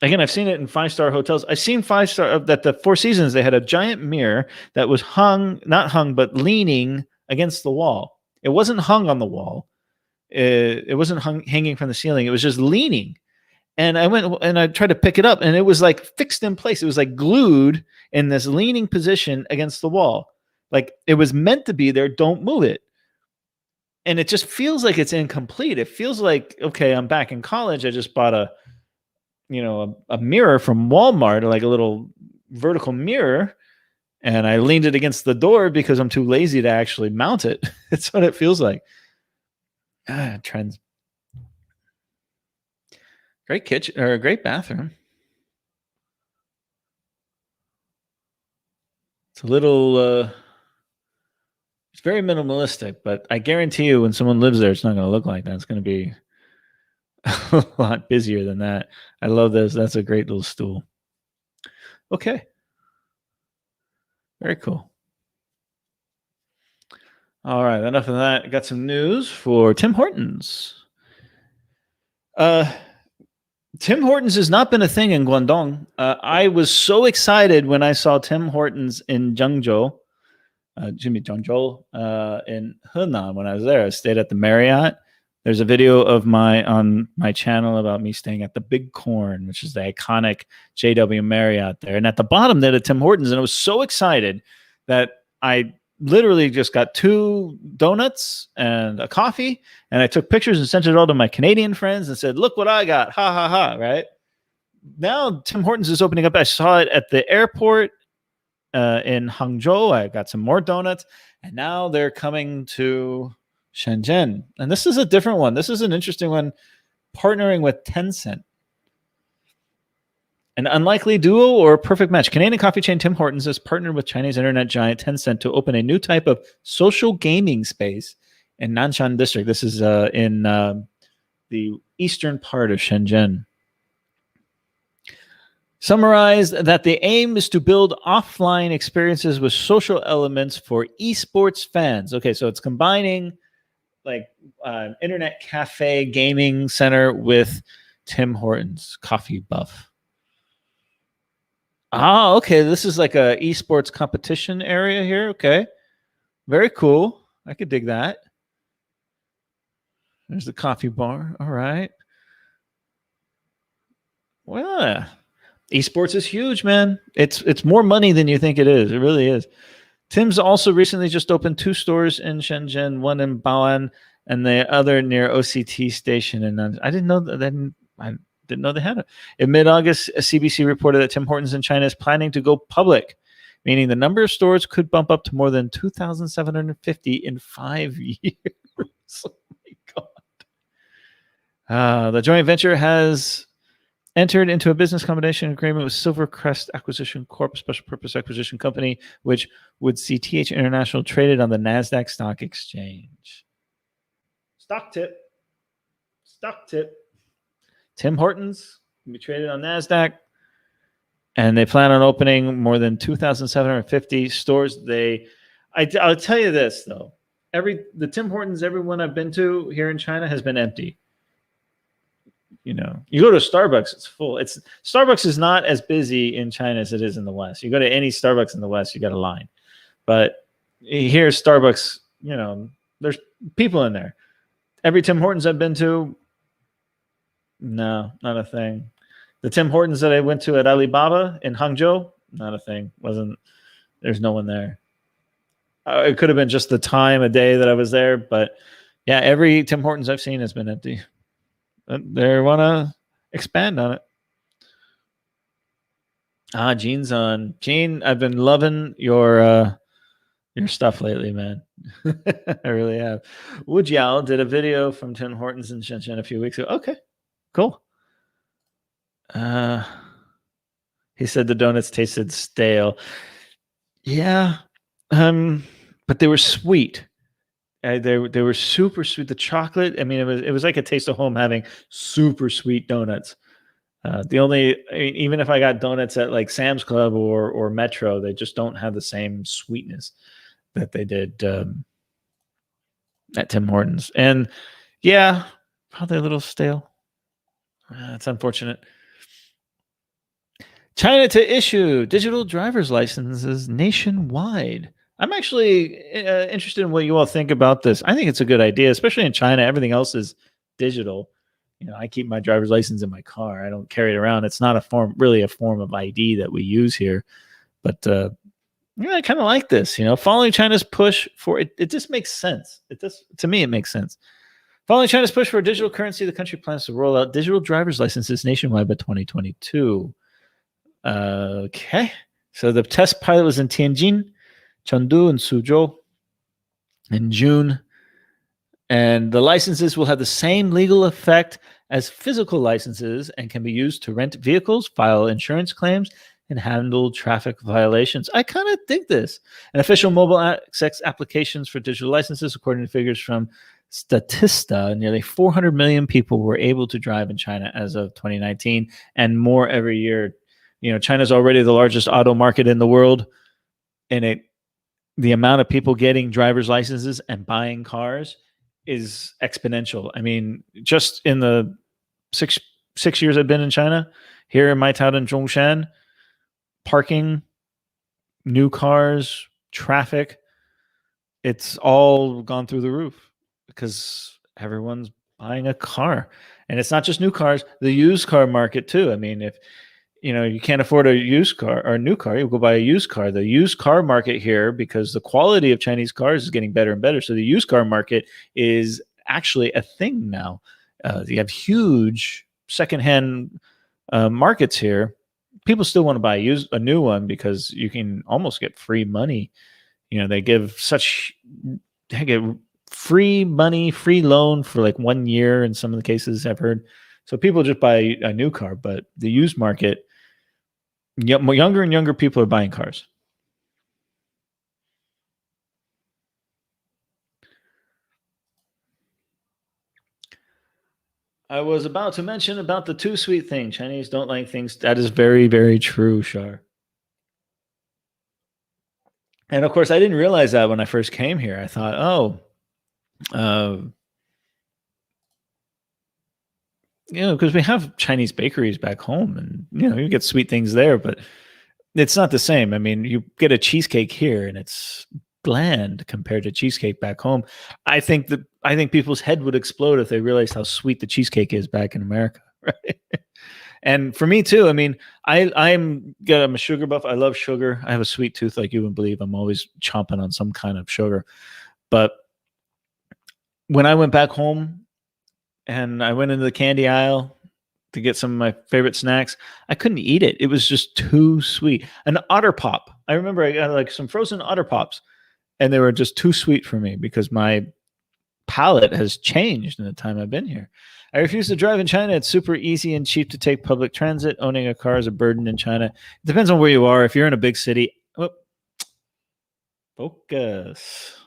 Again, I've seen it in 5-star hotels. I've seen 5-star that the Four Seasons, they had a giant mirror that was not hung, but leaning against the wall. It wasn't hung on the wall. It wasn't hanging from the ceiling. It was just leaning. And I went and I tried to pick it up, and it was like fixed in place. It was like glued in this leaning position against the wall. Like it was meant to be there. Don't move it. And it just feels like it's incomplete. It feels like, okay, I'm back in college. I just bought a mirror from Walmart, like a little vertical mirror, and I leaned it against the door because I'm too lazy to actually mount it. It's what it feels like. Trends. Great kitchen or a great bathroom. It's a little it's very minimalistic, but I guarantee you when someone lives there, it's not going to look like that. It's going to be a lot busier than that. I love this. That's a great little stool. Okay. Very cool. All right. Enough of that. I got some news for Tim Hortons. Tim Hortons has not been a thing in Guangdong. I was so excited when I saw Tim Hortons in Zhengzhou, in Henan when I was there. I stayed at the Marriott. There's a video of on my channel about me staying at the Big Corn, which is the iconic JW Marriott there. And at the bottom, they had a Tim Hortons, and I was so excited that I literally just got 2 donuts and a coffee, and I took pictures and sent it all to my Canadian friends and said, "Look what I got! Ha ha ha!" Right now, Tim Hortons is opening up. I saw it at the airport in Hangzhou. I got some more donuts, and now they're coming to Shenzhen. And this is a different one. This is an interesting one, partnering with Tencent. An unlikely duo or a perfect match. Canadian coffee chain Tim Hortons has partnered with Chinese internet giant Tencent to open a new type of social gaming space in Nanshan district. This is in the eastern part of Shenzhen. Summarized that the aim is to build offline experiences with social elements for esports fans. Okay, so it's combining like internet cafe gaming center with Tim Hortons coffee buff. Ah, okay. This is like a esports competition area here. Okay. Very cool. I could dig that. There's the coffee bar. All right. Well, esports is huge, man. It's more money than you think it is. It really is. Tim's also recently just opened 2 stores in Shenzhen, one in Bao'an and the other near OCT station. And I didn't know that. I didn't know they had it. In mid-August, a CBC reported that Tim Hortons in China is planning to go public, meaning the number of stores could bump up to more than 2,750 in 5 years. Oh my God. The joint venture has entered into a business combination agreement with Silvercrest Acquisition Corp, a special purpose acquisition company, which would see TH International traded on the NASDAQ stock exchange. Stock tip. Tim Hortons can be traded on NASDAQ, and they plan on opening more than 2,750 stores. I'll tell you this, though. The Tim Hortons, everyone I've been to here in China has been empty. You know, you go to Starbucks, it's full. Starbucks is not as busy in China as it is in the West. You go to any Starbucks in the West, you got a line. But here, Starbucks, you know, there's people in there. Every Tim Hortons I've been to, no, not a thing. The Tim Hortons that I went to at Alibaba in Hangzhou, not a thing. There's no one there. It could have been just the time of day that I was there, but yeah, every Tim Hortons I've seen has been empty. They want to expand on it. Gene's on. Gene, I've been loving your stuff lately, man. I really have. Wu Jiao did a video from Tim Hortons in Shenzhen a few weeks ago. Okay, cool. He said the donuts tasted stale. Yeah, but they were sweet. They were super sweet. The chocolate, I mean, it was like a taste of home having super sweet donuts. Even if I got donuts at like Sam's Club or Metro, they just don't have the same sweetness that they did at Tim Hortons. And yeah, probably a little stale. It's unfortunate. China to issue digital driver's licenses nationwide. I'm actually interested in what you all think about this. I think it's a good idea, especially in China. Everything else is digital. You know, I keep my driver's license in my car. I don't carry it around. It's not really a form of ID that we use here. But yeah, I kind of like this. You know, following China's push for it, it just makes sense. To me, it makes sense. Following China's push for a digital currency, the country plans to roll out digital driver's licenses nationwide by 2022. Okay. So the test pilot was in Tianjin, Chengdu, and Suzhou in June. And the licenses will have the same legal effect as physical licenses and can be used to rent vehicles, file insurance claims, and handle traffic violations. I kind of dig this. And official mobile access applications for digital licenses, according to figures from Statista, nearly 400 million people were able to drive in China as of 2019, and more every year. You know, China's already the largest auto market in the world, and the amount of people getting driver's licenses and buying cars is exponential. I mean, just in the six years I've been in China, here in my town in Zhongshan, parking, new cars, traffic, it's all gone through the roof because everyone's buying a car. And it's not just new cars, the used car market too. I mean, if you can't afford a used car or a new car, you go buy a used car. The used car market here, because the quality of Chinese cars is getting better and better, so the used car market is actually a thing now. You have huge secondhand markets here. People still want to buy a new one because you can almost get free money. They get free money, free loan for like 1 year in some of the cases I've heard. So people just buy a new car, but the used market, younger and younger people are buying cars. I was about to mention about the too sweet thing. Chinese don't like things. That is very, very true, Shar. And of course, I didn't realize that when I first came here. I thought, uh, because we have Chinese bakeries back home, and you get sweet things there, but it's not the same. I mean, you get a cheesecake here, and it's bland compared to cheesecake back home. I think people's head would explode if they realized how sweet the cheesecake is back in America, right? And for me too. I mean, I'm a sugar buff. I love sugar. I have a sweet tooth, like you wouldn't believe. I'm always chomping on some kind of sugar. But when I went back home and I went into the candy aisle to get some of my favorite snacks, I couldn't eat it. It was just too sweet. An Otter Pop. I remember I got like some frozen Otter Pops, and they were just too sweet for me because my palate has changed in the time I've been here. I refuse to drive in China. It's super easy and cheap to take public transit. Owning a car is a burden in China. It depends on where you are. If you're in a big city, focus.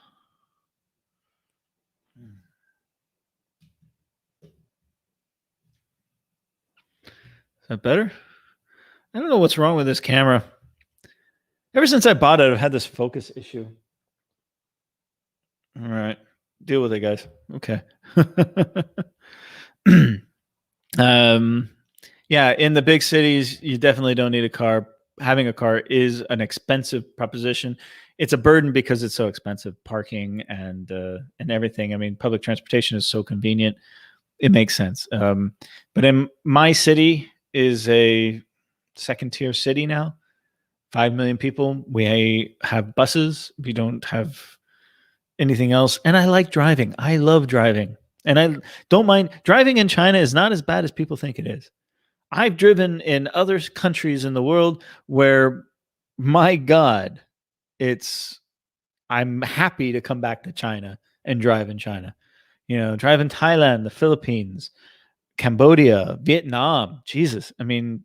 Is that better? I don't know what's wrong with this camera. Ever since I bought it, I've had this focus issue. All right. Deal with it, guys. Okay. Yeah, in the big cities, you definitely don't need a car. Having a car is an expensive proposition. It's a burden because it's so expensive, parking and everything. I mean, public transportation is so convenient. It makes sense. But in my city is a second tier city now. 5 million people. We have buses. We don't have anything else. And I like driving. I love driving. And I don't mind. Driving in China is not as bad as people think it is. I've driven in other countries in the world where, my God, I'm happy to come back to China and drive in China. Drive in Thailand, the Philippines, Cambodia, Vietnam. Jesus. I mean,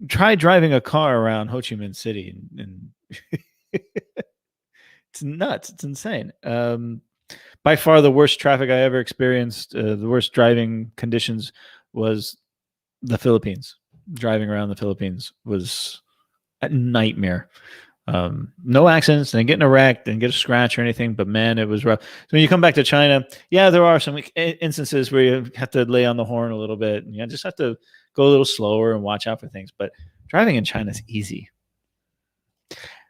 try driving a car around Ho Chi Minh City and it's nuts. It's insane. By far the worst traffic I ever experienced, the worst driving conditions was the Philippines. Driving around the Philippines was a nightmare. No accidents, didn't get in a wreck, didn't get a scratch or anything, but man, it was rough. So when you come back to China, yeah, there are some instances where you have to lay on the horn a little bit, and you just have to go a little slower and watch out for things. But driving in China is easy.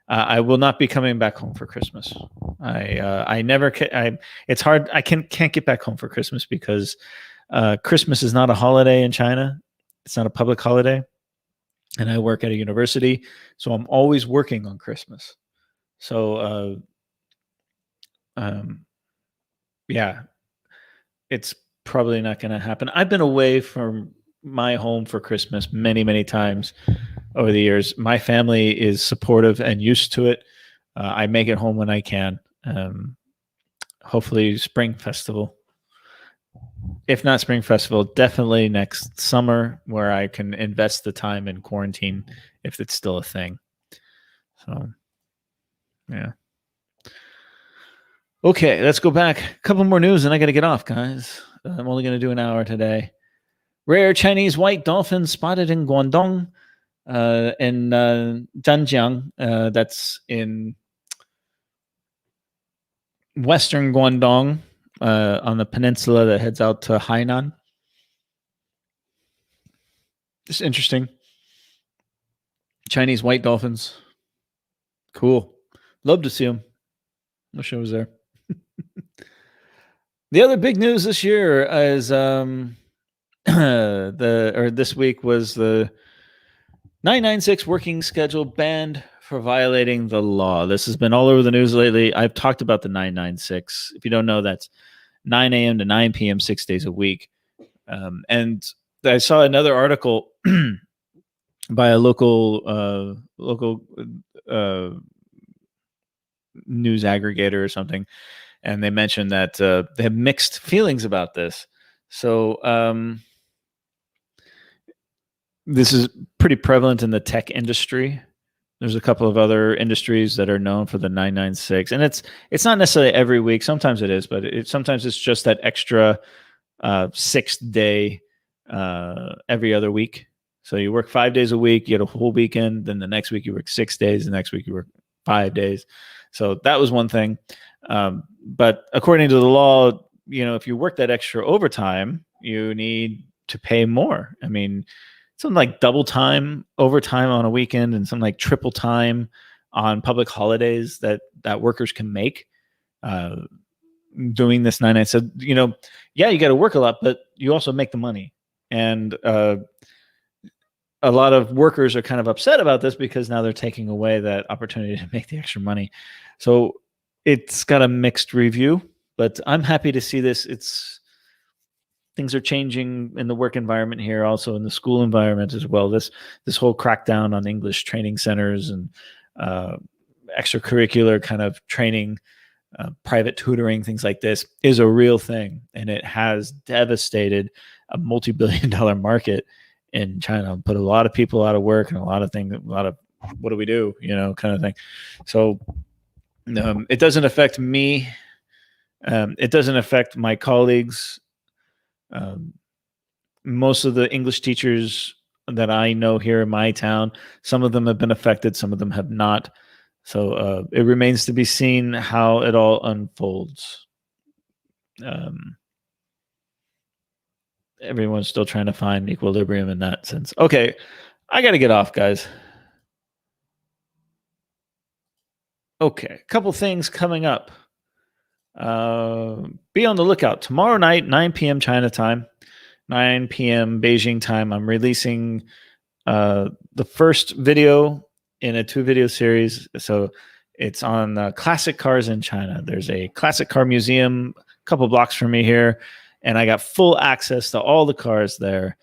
I will not be coming back home for Christmas. I never. It's hard. I can't get back home for Christmas because Christmas is not a holiday in China. It's not a public holiday, and I work at a university, so I'm always working on Christmas. So, yeah, it's probably not going to happen. I've been away from my home for Christmas many, many times. over the years. My family is supportive and used to it. I make it home when I can. Hopefully Spring Festival. If not Spring Festival, definitely next summer, where I can invest the time in quarantine if it's still a thing. So, yeah. Okay, let's go back. A couple more news and I got to get off, guys. I'm only going to do an hour today. Rare Chinese white dolphin spotted in Guangdong, in Zhanjiang. That's in western Guangdong, on the peninsula that heads out to Hainan. It's interesting. Chinese white dolphins. Cool. Love to see them. Wish I was there. The other big news this year is this week was the 996 working schedule banned for violating the law. This has been all over the news lately. I've talked about the 996. If you don't know, that's 9 a.m. to 9 p.m. 6 days a week. And I saw another article by a local news aggregator or something, and they mentioned that they have mixed feelings about this. So this is pretty prevalent in the tech industry. There's a couple of other industries that are known for the 996, and it's not necessarily every week. Sometimes it is, but sometimes it's just that extra 6th day every other week. So you work 5 days a week, you get a whole weekend. Then the next week you work 6 days. The next week you work 5 days. So that was one thing. But according to the law, if you work that extra overtime, you need to pay more. I mean, something like double time overtime on a weekend and something like triple time on public holidays that workers can make doing this 9 nights. So, yeah, you got to work a lot, but you also make the money. And a lot of workers are kind of upset about this because now they're taking away that opportunity to make the extra money. So it's got a mixed review, but I'm happy to see this. Things are changing in the work environment here, also in the school environment as well. This whole crackdown on English training centers and extracurricular kind of training, private tutoring, things like this is a real thing, and it has devastated a multi-billion-dollar market in China, put a lot of people out of work and a lot of what do we do, kind of thing. So it doesn't affect me. It doesn't affect my colleagues. Most of the English teachers that I know here in my town, some of them have been affected, some of them have not. So it remains to be seen how it all unfolds. Everyone's still trying to find equilibrium in that sense. Okay, I got to get off, guys. Okay, a couple things coming up. Be on the lookout. Tomorrow night, 9 p.m. China time, 9 p.m. Beijing time, I'm releasing the first video in a 2-video series. So it's on classic cars in China. There's a classic car museum a couple blocks from me here, and I got full access to all the cars there.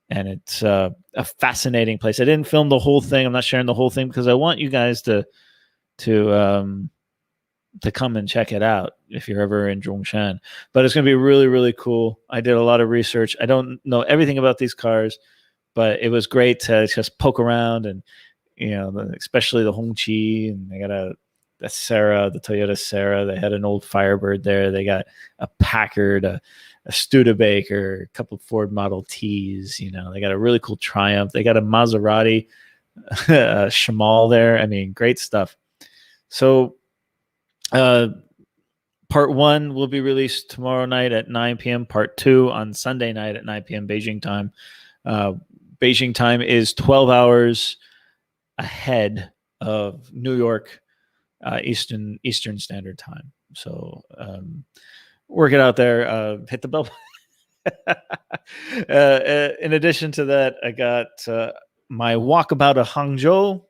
And it's a fascinating place. I didn't film the whole thing. I'm not sharing the whole thing because I want you guys to come and check it out if you're ever in Zhongshan. But it's going to be really, really cool. I did a lot of research. I don't know everything about these cars, but it was great to just poke around and, especially the Hongqi, and they got the Toyota Serra. They had an old Firebird there. They got a Packard, a Studebaker, a couple of Ford Model Ts. They got a really cool Triumph. They got a Maserati, Shamal there. I mean, great stuff. So part 1 will be released tomorrow night at 9 p.m. Part 2 on Sunday night at 9 p.m. Beijing time. Beijing time is 12 hours ahead of New York Eastern Standard Time. So work it out there. Hit the bell. In addition to that, I got my walkabout of Hangzhou.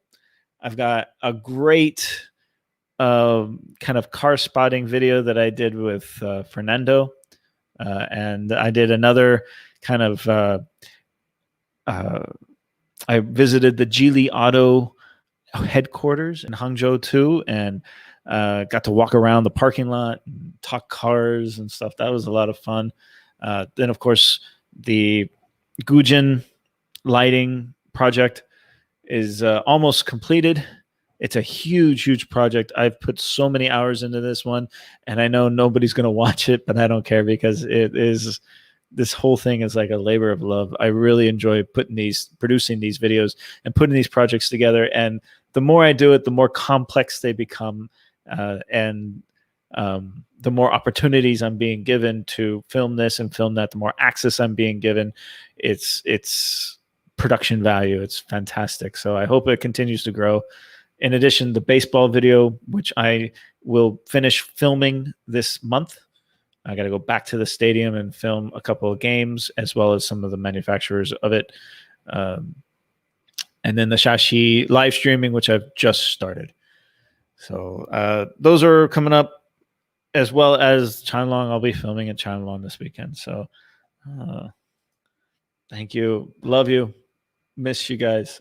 I've got a great kind of car spotting video that I did with Fernando, and I did another kind of I visited the Geely Auto headquarters in Hangzhou too, and got to walk around the parking lot and talk cars and stuff. That was a lot of fun. Then, of course, the Gujin lighting project is almost completed. It's a huge project. I've put so many hours into this one, and I know nobody's going to watch it, but I don't care because it is, this whole thing is like a labor of love. I really enjoy producing these videos and putting these projects together. And the more I do it, the more complex they become. And the more opportunities I'm being given to film this and film that, the more access I'm being given. It's production value. It's fantastic. So I hope it continues to grow. In addition, the baseball video, which I will finish filming this month. I got to go back to the stadium and film a couple of games, as well as some of the manufacturers of it. And then the Shashi live streaming, which I've just started. So those are coming up, as well as Chanlong. I'll be filming at Chanlong this weekend. So thank you. Love you. Miss you guys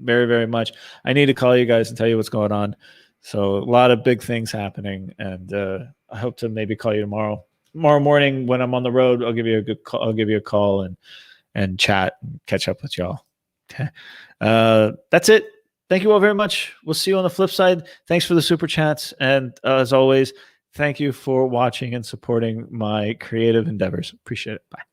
very much. I need to call you guys and tell you what's going on. So a lot of big things happening, and I hope to maybe call you tomorrow morning when I'm on the road. I'll give you a good call. I'll give you a call and chat and catch up with y'all. Okay. That's it. Thank you all very much. We'll see you on the flip side. Thanks for the super chats. And as always, thank you for watching and supporting my creative endeavors. Appreciate it. Bye.